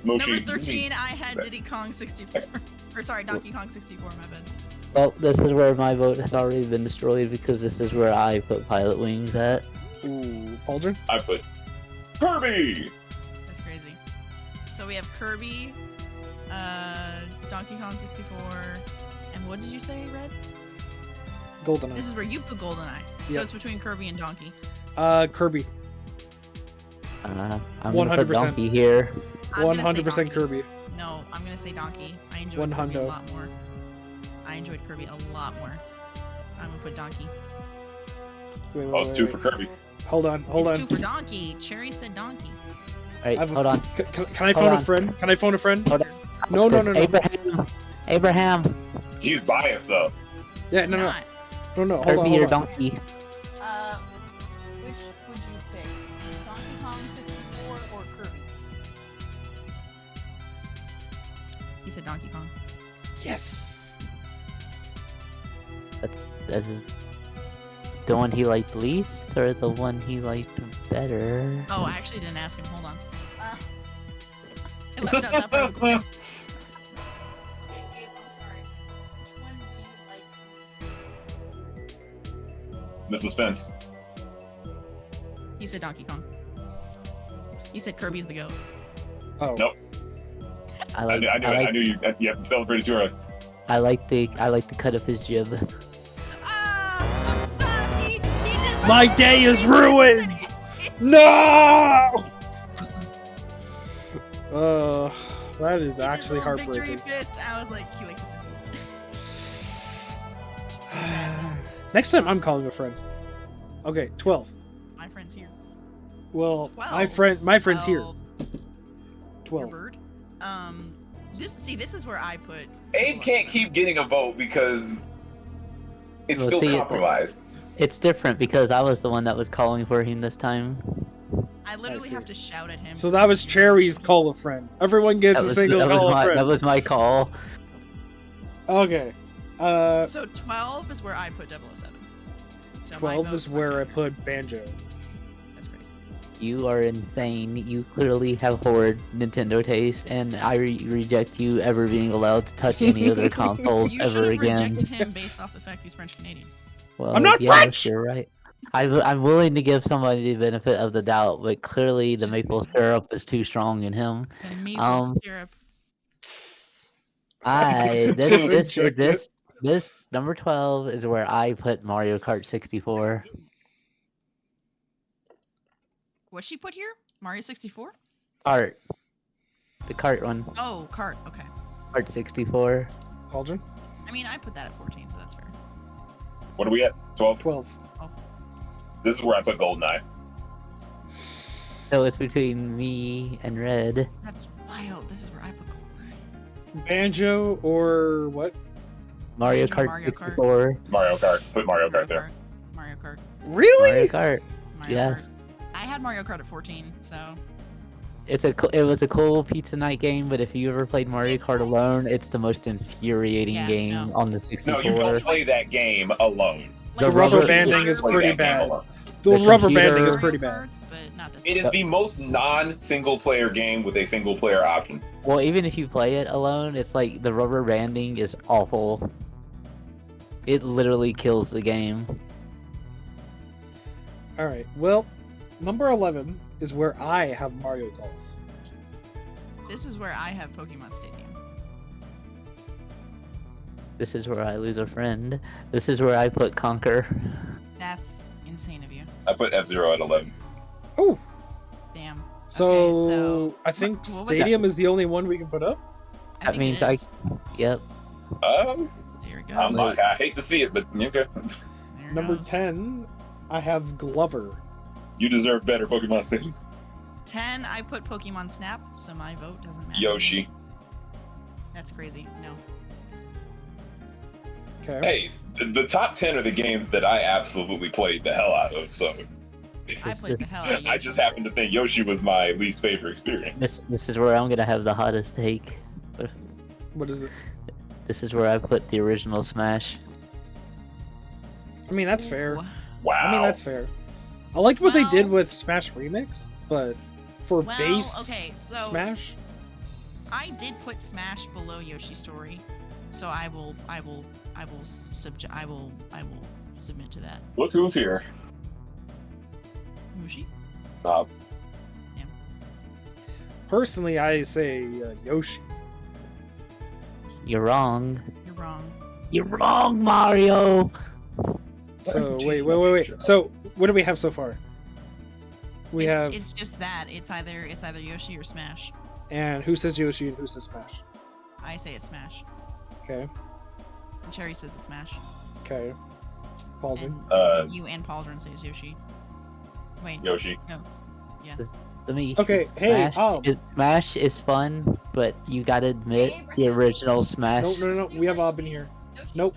Moshi, Number 13, I had Diddy Kong 64. Or sorry, Donkey Kong 64, my bad. Well, this is where my vote has already been destroyed because this is where I put Pilot Wings at. Ooh, Pauldron? I put Kirby. That's crazy. So we have Kirby, Donkey Kong 64, and what did you say, Red? GoldenEye. This is where you put GoldenEye. So Yep. it's between Kirby and Donkey. Kirby. I'm gonna put 100%. Donkey here. I'm gonna say 100% Donkey. Kirby. No, I'm gonna say Donkey. I enjoyed One Kirby a hundo. lot more. I enjoyed Kirby a lot more. I'm gonna put Donkey. Wait, Oh, it's two for Kirby. Hold on. It's two for Donkey. Cherry said Donkey. Alright, I have a- hold on. Can I Hold phone a on. friend? Can I phone a friend? Hold on. No, no, This no, no. Abraham. He's biased though. Yeah, no, no. Not. No, no. Hold Kirby on, or hold on. Donkey? Which would you pick? Donkey Kong 64 or Kirby? He said Donkey Kong. Yes. That's the one he liked least, or the one he liked better? Oh, I actually didn't ask him. Hold on. I left out that part of the question. Okay, Gabe, I'm sorry. Which one do you like? The suspense. He said Donkey Kong. He said Kirby's the goat. Oh. Nope. I knew you. You have to celebrate it too early. I like the cut of his jib. He did My day is ruined! No! That is actually heartbreaking. Victory fist. I was like, he likes it the most. Next time I'm calling a friend. Okay, 12. My friend's here. Well, 12. my friend's here. 12. Your 12. bird. This is where I put. Abe can't keep getting a vote because it's Well, still see, compromised. It's different because I was the one that was calling for him this time. I literally see. have to shout at him. So that was Cherry's call a friend. Everyone gets a single call a friend. That was my call. Okay. So 12 is where I put 007. So my 12 vote's is not where I counted. put Banjo. That's crazy. You are insane. You clearly have horrid Nintendo taste, and I reject you ever being allowed to touch any other consoles You ever should have again. rejected him based off the fact he's French Canadian. Well, I'm not yes, French! You're right. I'm willing to give somebody the benefit of the doubt, but clearly the Just- maple syrup is too strong in him. The maple Um, syrup. This number 12 is where I put Mario Kart 64. What's she put here? Mario 64? Kart. The kart one. Oh, cart. Okay. Kart 64. Pauldron? I mean, I put that at 14, so that's fair. What are we at? 12? 12. This is where I put GoldenEye. So it's between me and Red. That's wild. This is where I put GoldenEye. Banjo or what? Mario Banjo, Kart Mario Kart. 64. Mario Kart. Put Mario Kart there. Mario Kart. Really? Mario Kart. Mario Yes. Kart. I had Mario Kart at 14, so It was a cool pizza night game, but if you ever played Mario Kart alone, it's the most infuriating Yeah, game no. on the No, 64. you don't play that game alone. The Like, rubber rubber banding is Play pretty that game bad. alone. The The rubber computer- banding is Mario pretty bad. Karts, but not this It one. is the most non-single player game with a single player option. Well, even if you play it alone, it's like the rubber banding is awful. It literally kills the game. Alright, well, number 11 is where I have Mario Golf. This is where I have Pokemon Stadium. This is where I lose a friend. This is where I put Conquer. That's insane of you. I put F-Zero at 11. Oh, Damn. so I think what was Stadium is the only one we can put up. I That think means it I. is. Yep. Here we go. I hate to see it, but okay. There Number goes. 10, I have Glover. You deserve better, Pokemon City. 10, I put Pokemon Snap, so my vote doesn't matter. Yoshi. That's crazy. No. Okay. Hey, the top 10 are the games that I absolutely played the hell out of, so I played the hell out of I just happen to think Yoshi was my least favorite experience. This is where I'm gonna have the hottest take. What is it? This is where I put the original Smash. I mean, that's fair. Wow. I mean, that's fair. I liked what they did Well- with Smash Remix, but for Well, base okay, so Smash, I did put Smash below Yoshi's Story, so I will submit to that. Look who's here. Mushi? personally, I say Yoshi. You're wrong. You're wrong. You're wrong, Mario. So wait. So what do we have so far? We it's, have It's just that. It's either Yoshi or Smash. and who says Yoshi and who says Smash? I say it's Smash. Okay. And Cherry says it's Smash. Okay. Pauldron. And you and Pauldron say it's Yoshi. Wait. Yoshi. No. Yeah. To me. Okay. Hey. Smash is fun, but you gotta admit the original Smash. No. We have Ob in here. Nope.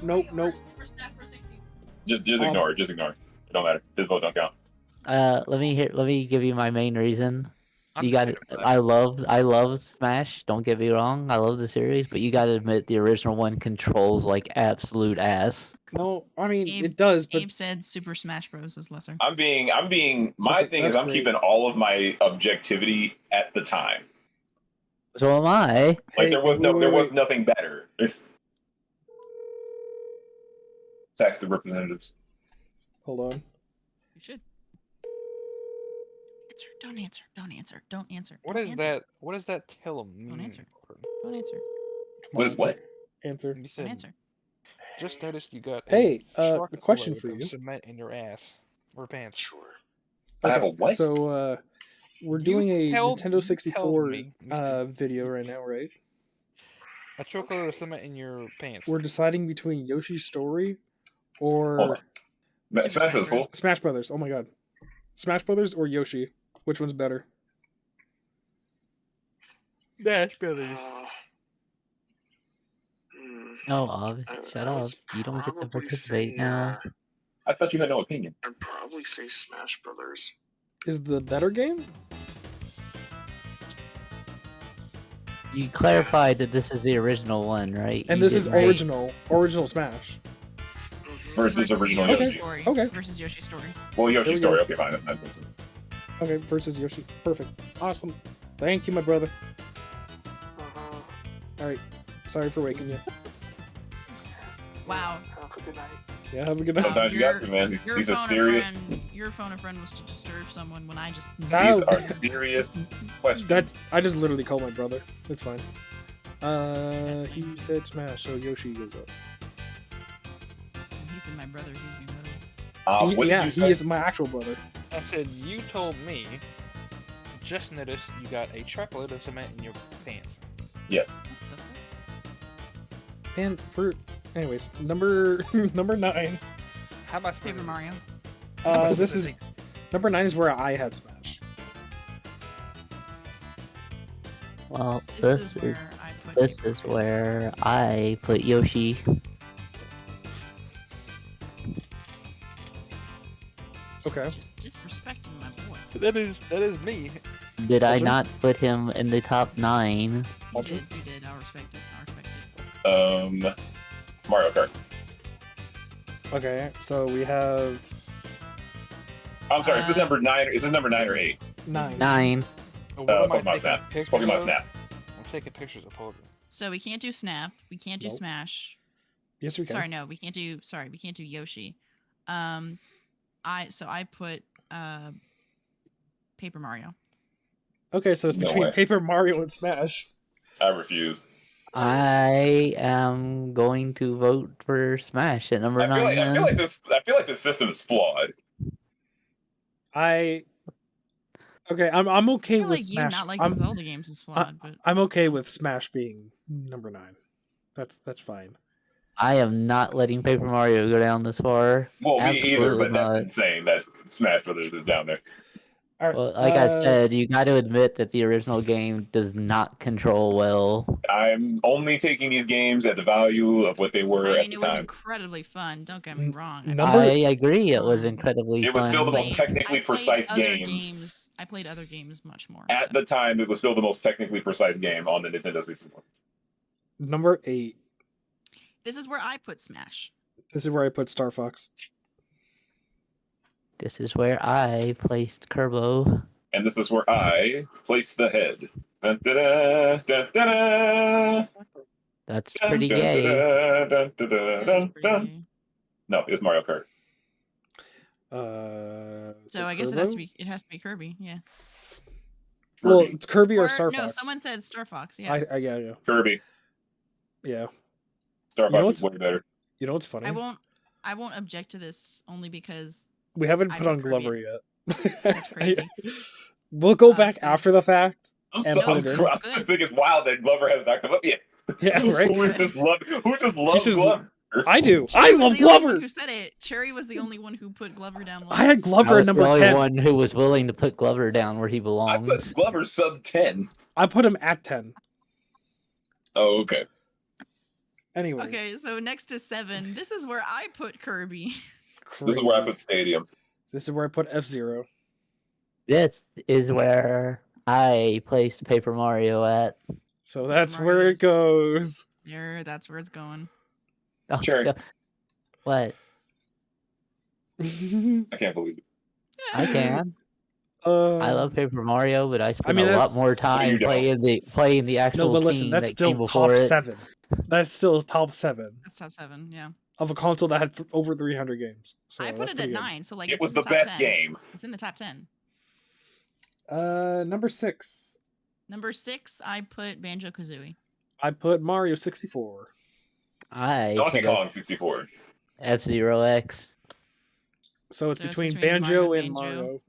Just ignore it. Just ignore it. It don't matter. His vote don't count. Let me give you my main reason. I'm You got it. sick of that. I love Smash. Don't get me wrong. I love the series, but you gotta admit the original one controls like absolute ass. No, I mean Abe- it does, but Abe said Super Smash Bros. Is lesser. My thing is that's I'm great. keeping all of my objectivity at the time. So am I. Like Hey, there was wait. nothing better. Tax the representatives. Hold on. You should. Don't answer. Don't answer. Don't answer. What Don't is answer. that? What does that tell mean? Don't answer. Don't answer. Come What on, is what? Answer. You Don't said, answer. just noticed you got Hey, a a question truckload for of you. cement in your ass or pants. Sure. I have a what? So we're You doing a tell- Nintendo you 64 tell me, Mr. video right now, right? A truckload of cement in your pants. We're deciding between Yoshi's Story Hold or on. Smash was full. Smash Brothers. Oh my god. Smash Brothers or Yoshi? Which one's better? Dash Brothers. No, Ob, shut up. You don't get to participate now. I thought you had no opinion. I'd probably say Smash Brothers. Is the better game? You clarified that this is the original one, right? And You this is didn't make- original Smash. Versus original Yoshi's Yoshi. Story. Okay. Versus Yoshi's Story. Well, There Yoshi's we story. go. Okay, fine. That's not. Okay, versus Yoshi. Perfect. Awesome. Thank you, my brother. Alright. Sorry for waking you. Wow. Have a good night. Yeah, have a good night. Sometimes you got to, man. Your These are phone a serious. friend- Your phone a friend was to disturb someone when I just. That- These are serious questions. I just literally called my brother. It's fine. He said Smash, so Yoshi goes up. He said my brother. He's my brother. What did Yeah, you he say? is my actual brother. I said, you told me, just noticed you got a truckload of cement in your pants. Yes. What the fuck? And for anyways, number 9. How about Paper Mario. This is number 9 is where I had Smash. Well, This is where I put. this Paper is Mario. where I put Yoshi. Okay. Just disrespecting my boy. That is me. Did I Pauldron? not put him in the top 9? You Pauldron? did. You did. I respect it. I respect it. Mario Kart. Okay, so we have I'm sorry. Is this Uh, number 9? Is this number 9 or this is- 8? 9. 9. What am I Pokemon taking Snap. pictures Pokemon of? Snap. I'm taking pictures of Pauldron. So we can't do Snap. We can't do Nope. Smash. Yes, we can. Sorry, no, we can't do. Sorry, we can't do Yoshi. I put Paper Mario. Okay, so it's No between way. Paper Mario and Smash. I refuse. I am going to vote for Smash at number I feel 9. like this system is flawed. I Okay, I'm I okay feel with like you Smash. not liking Zelda games is flawed, but I'm okay with Smash being number 9. That's fine. I am not letting Paper Mario go down this far. Well, me either, Absolutely but that's not. insane that Smash Brothers is down there. All right, Well, like I said, you got to admit that the original game does not control well. I'm only taking these games at the value of what they were I at mean, the it was time. incredibly fun. Don't get me wrong. Number- I agree, it was fun. incredibly It was fun. still the most played- technically I played precise other game. games. I played other games much more. At so. the time, it was still the most technically precise game on the Nintendo 64. number 8. This is where I put Smash. This is where I put Star Fox. This is where I placed Kerbo. And this is where I place the head. Dun, da, da, dun, da, da. That's Dun, pretty dun, gay. da, dun, da, da, That is dun, pretty dun. gay. No, it was Mario Kart. So I guess it has to be. It has to be Kirby. Yeah. Well, Kirby. it's Kirby or Or, Star no, Fox. someone said Star Fox. Yeah. Yeah. Kirby. Yeah. Star You know Fox is what's- way better. You know what's funny? I won't object to this only because We haven't I put put on Kirby. Glover yet. That's crazy. We'll go It's back good. after the fact. I'm And put it in. I think it's wild that Glover has not come up yet. Yeah, right. Who just loves just- Glover? I do. Cherry I was love the only one Glover. Who said it? Cherry was the only one who put Glover down low. I had I Glover at was the number only 10. one who was willing to put Glover down where he I put belongs. Glover sub 10. I put him at 10. Oh, okay. Anyways. Okay, so next to 7. This is where I put Kirby. This is where I Crazy. put Stadium. This is where I put F-Zero. This is where I placed Paper Mario at. So that's Mario where it is- goes. There, that's where it's going. Oh, Cherry. What? I can't believe it. I can. I love Paper Mario, but I spent mean, a that's- lot more you time don't. playing the actual No, but listen, team that's that still came top before it. 7. That's still top 7 That's top 7. Yeah. of a console that had over 300 games. So I put that's it at pretty good. 9, so like It it's was in the top best 10. game. It's in the top 10. Number 6. Number 6, I put Banjo Kazooie. I put Mario 64. I Donkey put Kong 64. F-Zero X. So it's So it's between between Banjo Mario and and Mario.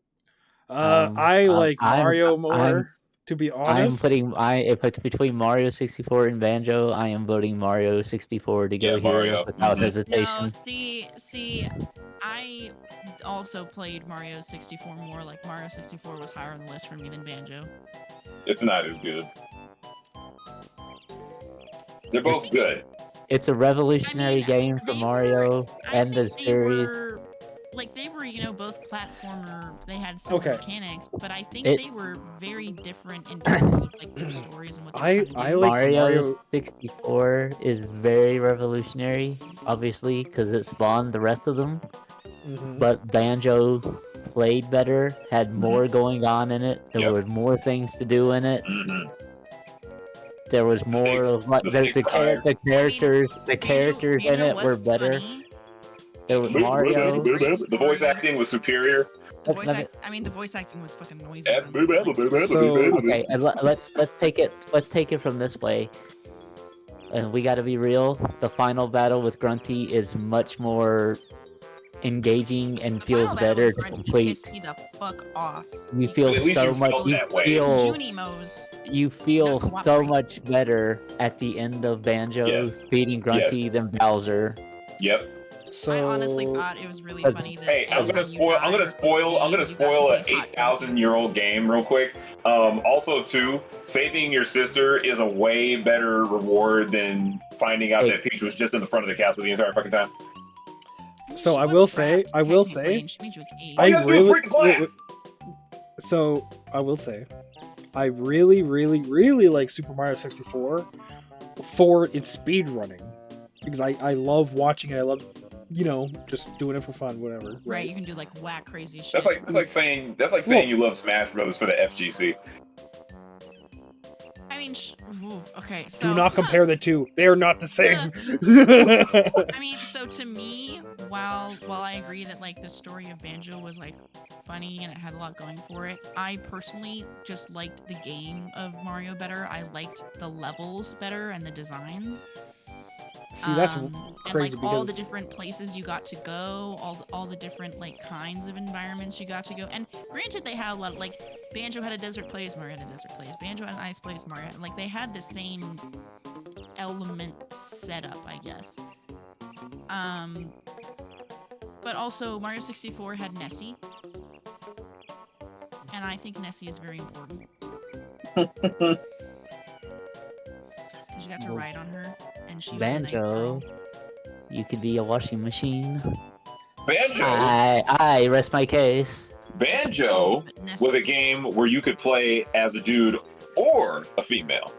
Um, I like I'm- Mario more, I'm- to be I'm honest. if it's between Mario 64 and Banjo, I am voting Mario 64 to go Yeah, here Mario. without Mhm. hesitation. No, see, I also played Mario 64 more. Like Mario 64 was higher on the list for me than Banjo. It's not as good. They're both good. It's a revolutionary game for they Mario I and the think series. they were, both platformer. They had similar Okay. mechanics, but I think It- they were very different in terms of like their stories and what they were trying to I do. like Mario Mario- 64 is very revolutionary, obviously, because it spawned the rest of them. Mhm. But Banjo played better, had more going on in it. There Yep. were more things to do in it. Mhm. There was more stakes- of like the the stakes are higher. characters in Banjo it were was better. funny. There was Mario. The voice acting was superior. The voice Let me- the voice acting was fucking noisy. So- Okay, and let's take it from this way. And we got to be real. The final battle with Grunty is much more engaging and The feels final battle better with to Grunty complete. pissed me the fuck off. You feel But at least so you much. felt You that way. feel Junimos. you feel Not so cooperating. much better at the end of Banjo Yes. beating Grunty Yes. than Bowser. Yep. So I honestly thought it was really Because- funny that. Hey, I'm every gonna time you spoil. I'm died gonna or spoil. I'm gonna you got to spoil an say hot 8,000-year-old game real quick. Also, too, saving your sister is a way better reward than finding out Hey. that Peach was just in the front of the castle the entire fucking time. mean, So she I was will say- trapped I will technically, say- and she made you an All I you gotta do is really- break the glass. So I will say, I really, really, really like Super Mario 64 for its speed running because I love watching it. I love, just doing it for fun, whatever. Right, you can do like whack crazy shit. That's like saying you love Smash Brothers for the FGC. I mean, ooh, okay, so Do not compare the two; they are not the same. I mean, so to me, while I agree that like the story of Banjo was like funny and it had a lot going for it, I personally just liked the game of Mario better. I liked the levels better and the designs. See, that's and crazy like all the because different places you got to go, all the different like kinds of environments you got to go. And granted, they had a lot of, like, Banjo had a desert place, Mario had a desert place, Banjo had an ice place, Mario had, like, they had the same element setup, I guess. But also Mario 64 had Nessie, and I think Nessie is very important because you got to ride on her, and she was a nice Banjo, girl. you could be a washing machine. Banjo. I rest my case. Banjo But Nessie- was a game where you could play as a dude or a female.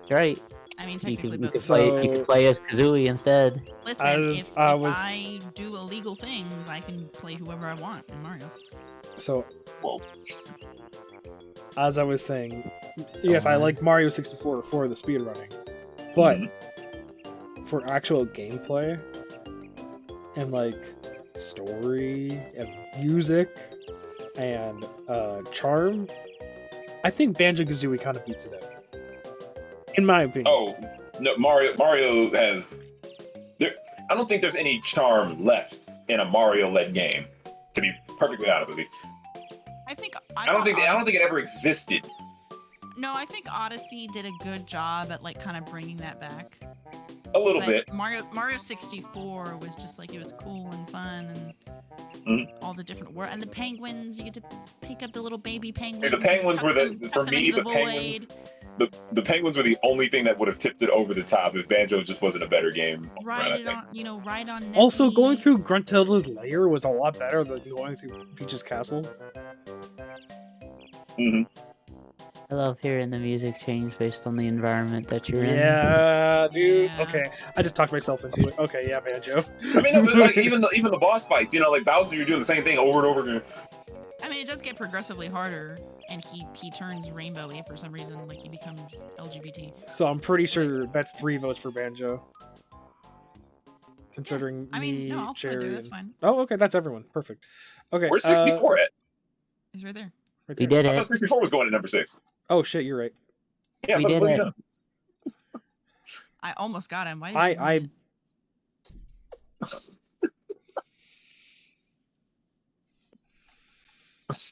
You're right. I mean, You technically, could, both. you could play as Kazooie instead. Listen, As if I I was- do illegal things, I can play whoever I want in Mario. so. Whoa. As I was saying, yes, I like Mario 64 for the speedrunning, but for actual gameplay and like story and music and charm, I think Banjo-Kazooie kind of beats it out. In my opinion. Oh no, Mario has. I don't think there's any charm left in a Mario-led game. To be perfectly honest with you, I don't think it ever existed. No, I think Odyssey did a good job at like kind of bringing that back. A little But bit. Mario 64 was just like, it was cool and fun and all the different world, and the penguins, you get to pick up the little baby penguins. See, the penguins were for me the penguins. The penguins were the only thing that would have tipped it over the top if Banjo just wasn't a better game. Ride on Nessie. Also, going through Gruntilda's lair was a lot better than going through Peach's castle. Mm-hmm. I love hearing the music change based on the environment that you're in. Yeah, dude. Yeah. Okay, I just talked myself into it. Okay, yeah, Banjo. I mean, no, but like even the boss fights, like Bowser, you're doing the same thing over and over again. I mean, it does get progressively harder, and he turns rainbowy for some reason, like he becomes LGBT. So I'm pretty sure that's 3 votes for Banjo. Considering I mean, me, no, I'll try Cherry. to. That's fine. Oh, okay, that's everyone. Perfect. Okay. Where's 64 at? He's right there. Right We there. did I it. thought 64 was going to number 6. Oh shit, you're right. Yeah, We look, did look it. up. I almost got him. Why did I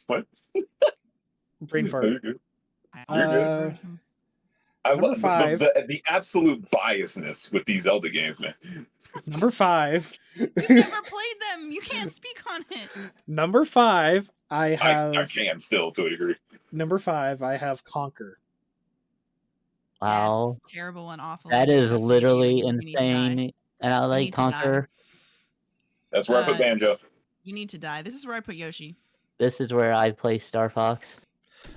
What? brain No, fart. you're good. I You're almost good. screwed him. I Number love 5. the absolute biasness with these Zelda games, man. Number 5. You never played them. You can't speak on it. Number 5. I have. I can still to a degree. Number 5. I have Conquer. Wow. That's terrible and awful. That and is disgusting. literally You need to die. insane. And I like need to die. Conquer. That's where I put Banjo. You need to die. This is where I put Yoshi. This is where I play Star Fox.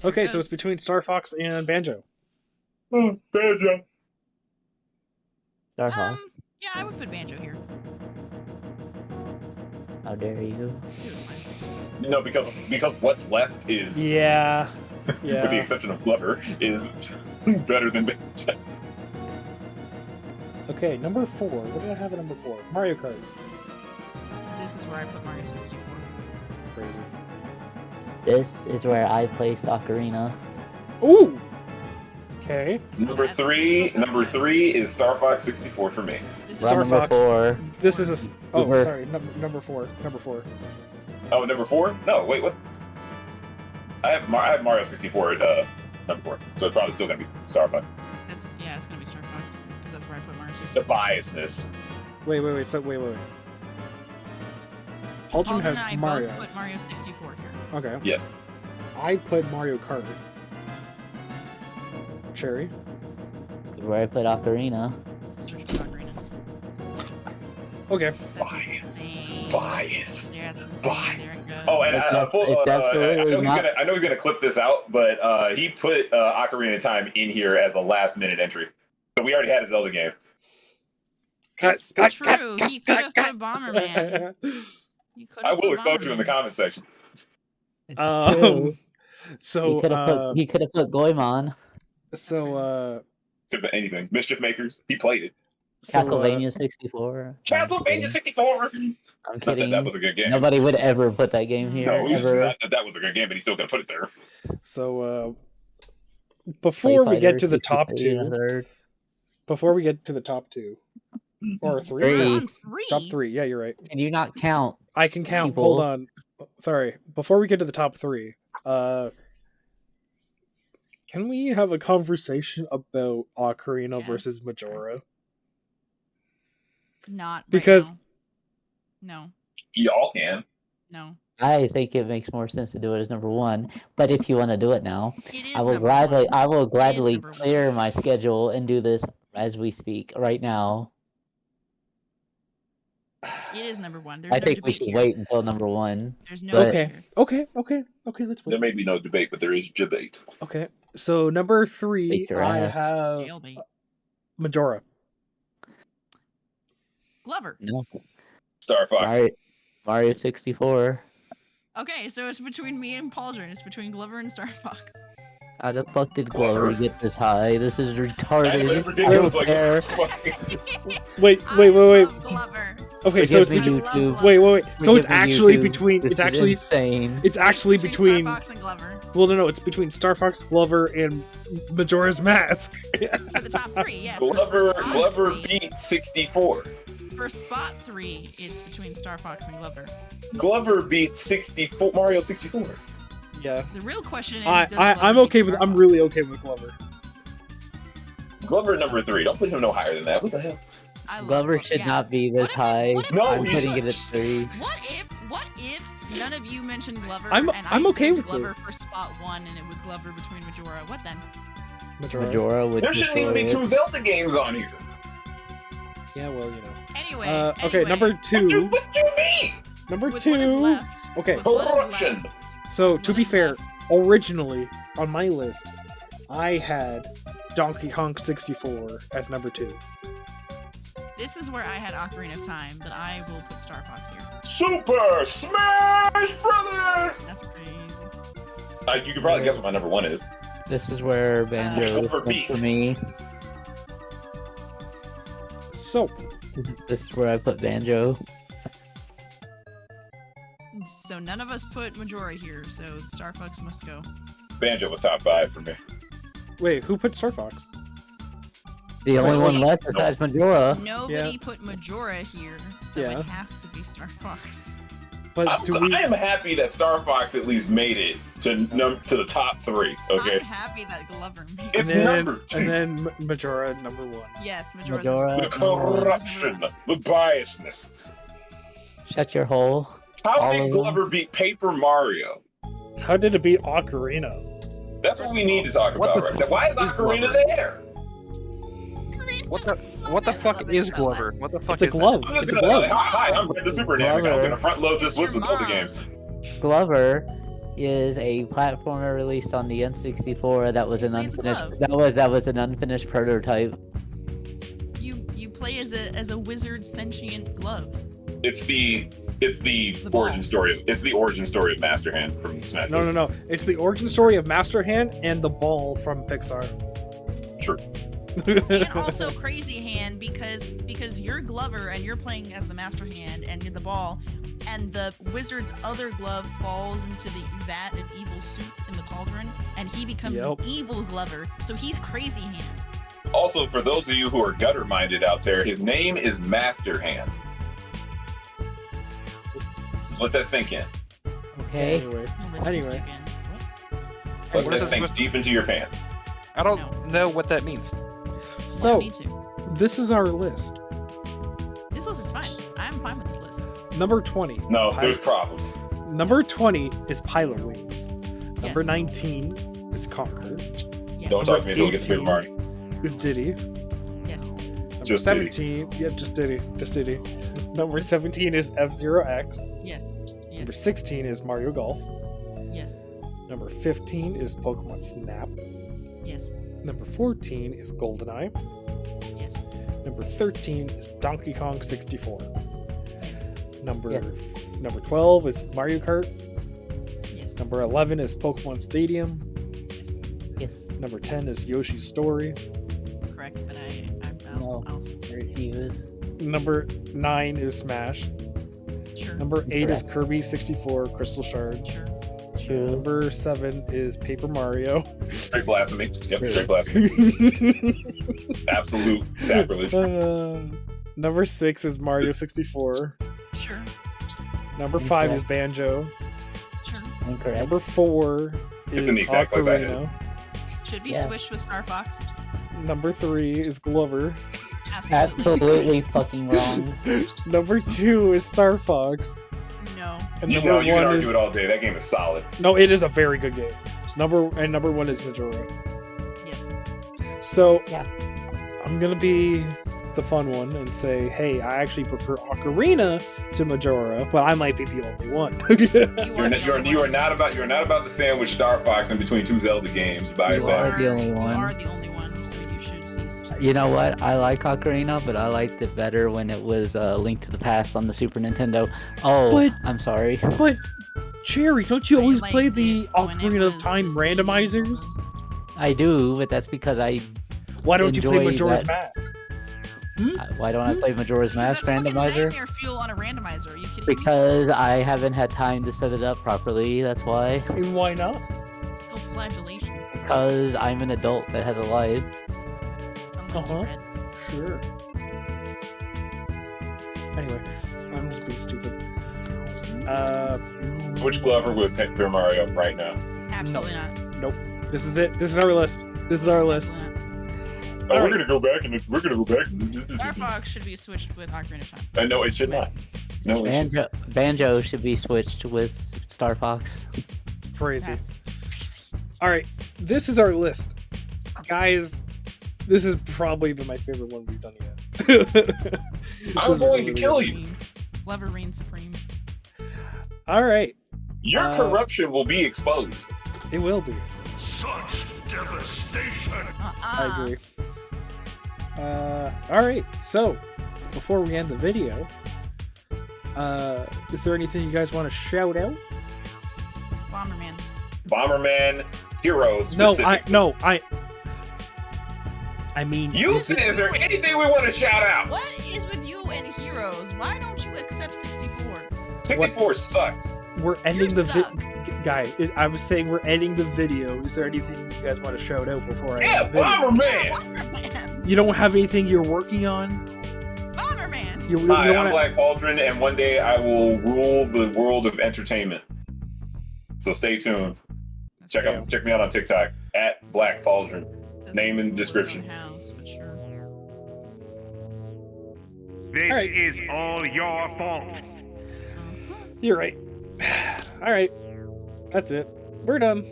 There Okay, it so it's goes. between Star Fox and Banjo. Oh, Banjo. Star Fox. Yeah, I would put Banjo here. How dare you? It was fine. No, because what's left is, Yeah. with the Yeah. exception of Lover, is better than Banjo. Okay, number 4. What did I have at number 4? Mario Kart. This is where I put Mario 64. Crazy. This is where I play Ocarina. Ooh. Okay. So Number that's- 3 is Star Fox 64 for me. This Star Run number Fox. 4. This is a. Oh, Uber. sorry. Number 4. Number 4. Oh, number 4? No, wait, what? I have Mario 64 at number 4, so it's probably still gonna be Star Fox. it's gonna be Star Fox because that's where I put Mario The 64. biasness. Wait. So wait. Pauldron Pauldron has and I Mario. both put Mario 64 here. Okay. Yes. I put Mario Kart. Cherry. This is where I put Ocarina. Search for Ocarina. Okay. That's Bias. insane. Bias. Yeah, that's insane. Bias. There it goes. Oh, and It's absolutely not- I know he's gonna clip this out, but he put Ocarina of Time in here as a last minute entry. So we already had a Zelda game. It's true. He could have put Bomberman. He could I have will put expose you in the Bomberman. comment section. It's Um, true. So He could have put Goemon. so Could have been anything. Mischief Makers. He played it. Castlevania 64. I'm Castlevania kidding. 64. I'm Not kidding. that was a good game. Nobody would ever put that game here. No, he's just ever. not that was a good game, but he's still gonna put it there. So Play before we get Fighter to the top 63 in a two, third. before we get to the top 2, Or 3? Three. Yeah. On 3. Top 3. Yeah, you're right. Can you not count? I can count. People. Hold on. Sorry. Before we get to the top 3, can we have a conversation about Ocarina Yeah. versus Majora? Not right Because- now. Y'all can. No. I think it makes more sense to do it as number 1. But if you want to do it now, It is I will number gladly, 1. I will gladly number one. clear my schedule and do this as we speak right now. It is number 1. There's I no think we debate should here. wait until number 1. There's no But- debate Okay. here. Okay, let's There wait. may be no debate, but there is debate. Okay. So number 3, Wait your I ass. have Jailbait. Majora. Glover. No. Star Fox. Mario 64. Okay, so it's between me and Pauldron. It's between Glover and Star Fox. How the fuck did Glover get this high? This is And retarded. it's I ridiculous. don't Like, care. Wait. I love Glover. Okay, so it's Forgive me, between. YouTube. Wait. So it's Forgive me, actually YouTube. between. This It's is actually. insane. It's actually between. Star Fox and Glover Well, no, it's between Star Fox, Glover, and Majora's Mask. for the top 3. Yes. Glover beat 64. For spot 3, it's between Star Fox and Glover. Glover beat 64. Mario 64. Yeah, The real question is, I'm Glover okay beat with. Star I'm Fox? really okay with Glover. Glover number 3. Don't put him no higher than that. What the hell? I love Glover should yeah. not be this What if- high. what if- No, I'm he- putting it at 3. What if none of you mentioned Glover I'm and I okay saved with Glover this. for spot 1 and it was Glover between Majora? What then? Majora would There shouldn't even be destroy 2 it. Zelda games on here. Yeah, well, you know. Anyway. Okay, anyway, number What do 2. you mean? Number with what is 2. left. Okay, What is Corruption. left? so to What be is fair, left? originally on my list, I had Donkey Kong 64 as number 2. This is where I had Ocarina of Time, but I will put Star Fox here. Super Smash Brothers. That's crazy. You can probably guess what my number 1 is. This is where Banjo Glover went for beat. me. So, This is where I put Banjo. So none of us put Majora here, so Star Fox must go. Banjo was top 5 for me. wait, who put Star Fox? The only wait. one left besides Majora. Nobody put Majora here, so Yeah. it has to be Star Fox. But I am happy that Star Fox at least made it to the top 3. Okay, I'm happy that Glover made It's it. number 2. and then Majora number 1. Yes, Majora's Majora. The corruption, the biasness. Shut your hole. How All did of them. Glover beat Paper Mario? How did it beat Ocarina? That's what we need to talk What about the right now. Why is fuck is Ocarina Glover? there? What the fuck is Glover? What the fuck It's a is that? glove. I'm just It's a gonna, glove. hi, I'm Brett the Super Namek. I'm Glover. gonna front load this It's list your with Zelda mom. games. Glover is a platformer released on the N64 that was an It's unfinished glove. that was an unfinished prototype. You play as a wizard sentient glove. It's the The ball. origin story. It's the origin story of Master Hand from Smash. No. It's the origin story of Master Hand and the ball from Pixar. True. And also Crazy Hand because you're Glover and you're playing as the Master Hand and you're the ball, and the wizard's other glove falls into the vat of evil soup in the cauldron, and he becomes Yep. an evil Glover. So he's Crazy Hand. Also, for those of you who are gutter minded out there, his name is Master Hand. Just let that sink in. Okay. Anyway, No, let's Anyway. just again. Let What that is it sink supposed deep into your pants. I don't know what that means. I so don't need to. this is our list. This list is fine. I'm fine with this list. Number 20. is No, Pilot- there's problems. Number 20 is Pilot Wings. Number Yes. 19 is Conquer. Yes. Don't talk to me until we get to Paper 18. Mario. Is Diddy. Yes. Number Just 17. Yep, just Diddy. Number 17 is F-Zero X. Yes. Number Yes. 16 is Mario Golf. Yes. Number 15 is Pokemon Snap. Yes. Number 14 is GoldenEye. Yes. Number 13 is Donkey Kong 64. Yes. Number Yeah. number 12 is Mario Kart. Yes. Number 11 is Pokemon Stadium. Yes. Yes. Number 10 is Yoshi's Story. Correct, but No. I'll I refuse. Number 9 is Smash. sure. Number 8 is Kirby 64 Crystal Shards. Sure. True. Number 7 is Paper Mario. Straight blasphemy. Yep, straight blasphemy. Absolute sacrilege. Number 6 is Mario 64. Sure. Number 5 is Banjo. Sure. Incorrect. Number 4 It's is in the exact place I had. Ocarina. Should be Yeah. switched with Star Fox. Number 3 is Glover. Absolutely. Absolutely fucking wrong. Number 2 is Star Fox. No. And You number know, you can 1 argue is... it all day. That game is solid. No, it is a very good game. Number 1 is Majora. Yes. So, Yeah. I'm gonna be the fun one and say, hey, I actually prefer Ocarina to Majora, but I might be the only one. You're not about to sandwich Star Fox in between two Zelda games. You buy You it back. are the only one. You are the only one, so you should cease. You know what? I like Ocarina, but I liked it better when it was Link to the Past on the Super Nintendo. Oh, But- I'm sorry. But, Cherry, don't you I always liked play it the when it Ocarina of was Time the CD randomizers? I do, but that's because I. Why don't you play Enjoy Majora's that. Mask? Why don't I play Majora's Because Mask that's fucking randomizer? nightmare fuel on a randomizer. Are you kidding me? Because I haven't had time to set it up properly. That's why. And why not? Still flagellation. Because I'm an adult that has a life. Unlike Uh-huh. you, Red. Sure. Anyway, I'm just being stupid. Switch Glover with Paper Mario right now. Absolutely not. Nope. This is it. This is our list. This is our list. Absolutely not. Oh, Alright. we're gonna go back and Star Fox should be switched with Ocarina of Time. No, it should not. No, it should. Banjo should be switched with Star Fox. Crazy. That's crazy. All right, this is our list, guys. This has probably been my favorite one we've done yet. I'm going to kill you. Lover reign supreme. All right, Your corruption will be exposed. it will be. Such devastation! I agree. All right. So, before we end the video, is there anything you guys want to shout out? Bomberman. Bomberman, Heroes. No, specifically. I mean, You said, is there anything we want to shout out? What is with you and Heroes? Why don't you accept 64? 64 sucks. we're ending You the suck. guy. I was saying we're ending the video. Is there anything you guys want to shout out before I Yeah, end the video? Bomberman. Bomberman. You don't have anything you're working on? Bomberman. You Hi, don't I'm wanna- Blaque Pauldron, and one day I will rule the world of entertainment. So stay tuned. Check me out on TikTok at Blaque Pauldron. Name in the description. House, but sure. This Alright. is all your fault. You're right. All right. That's it. We're done.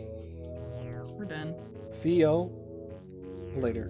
We're done. See y'all later.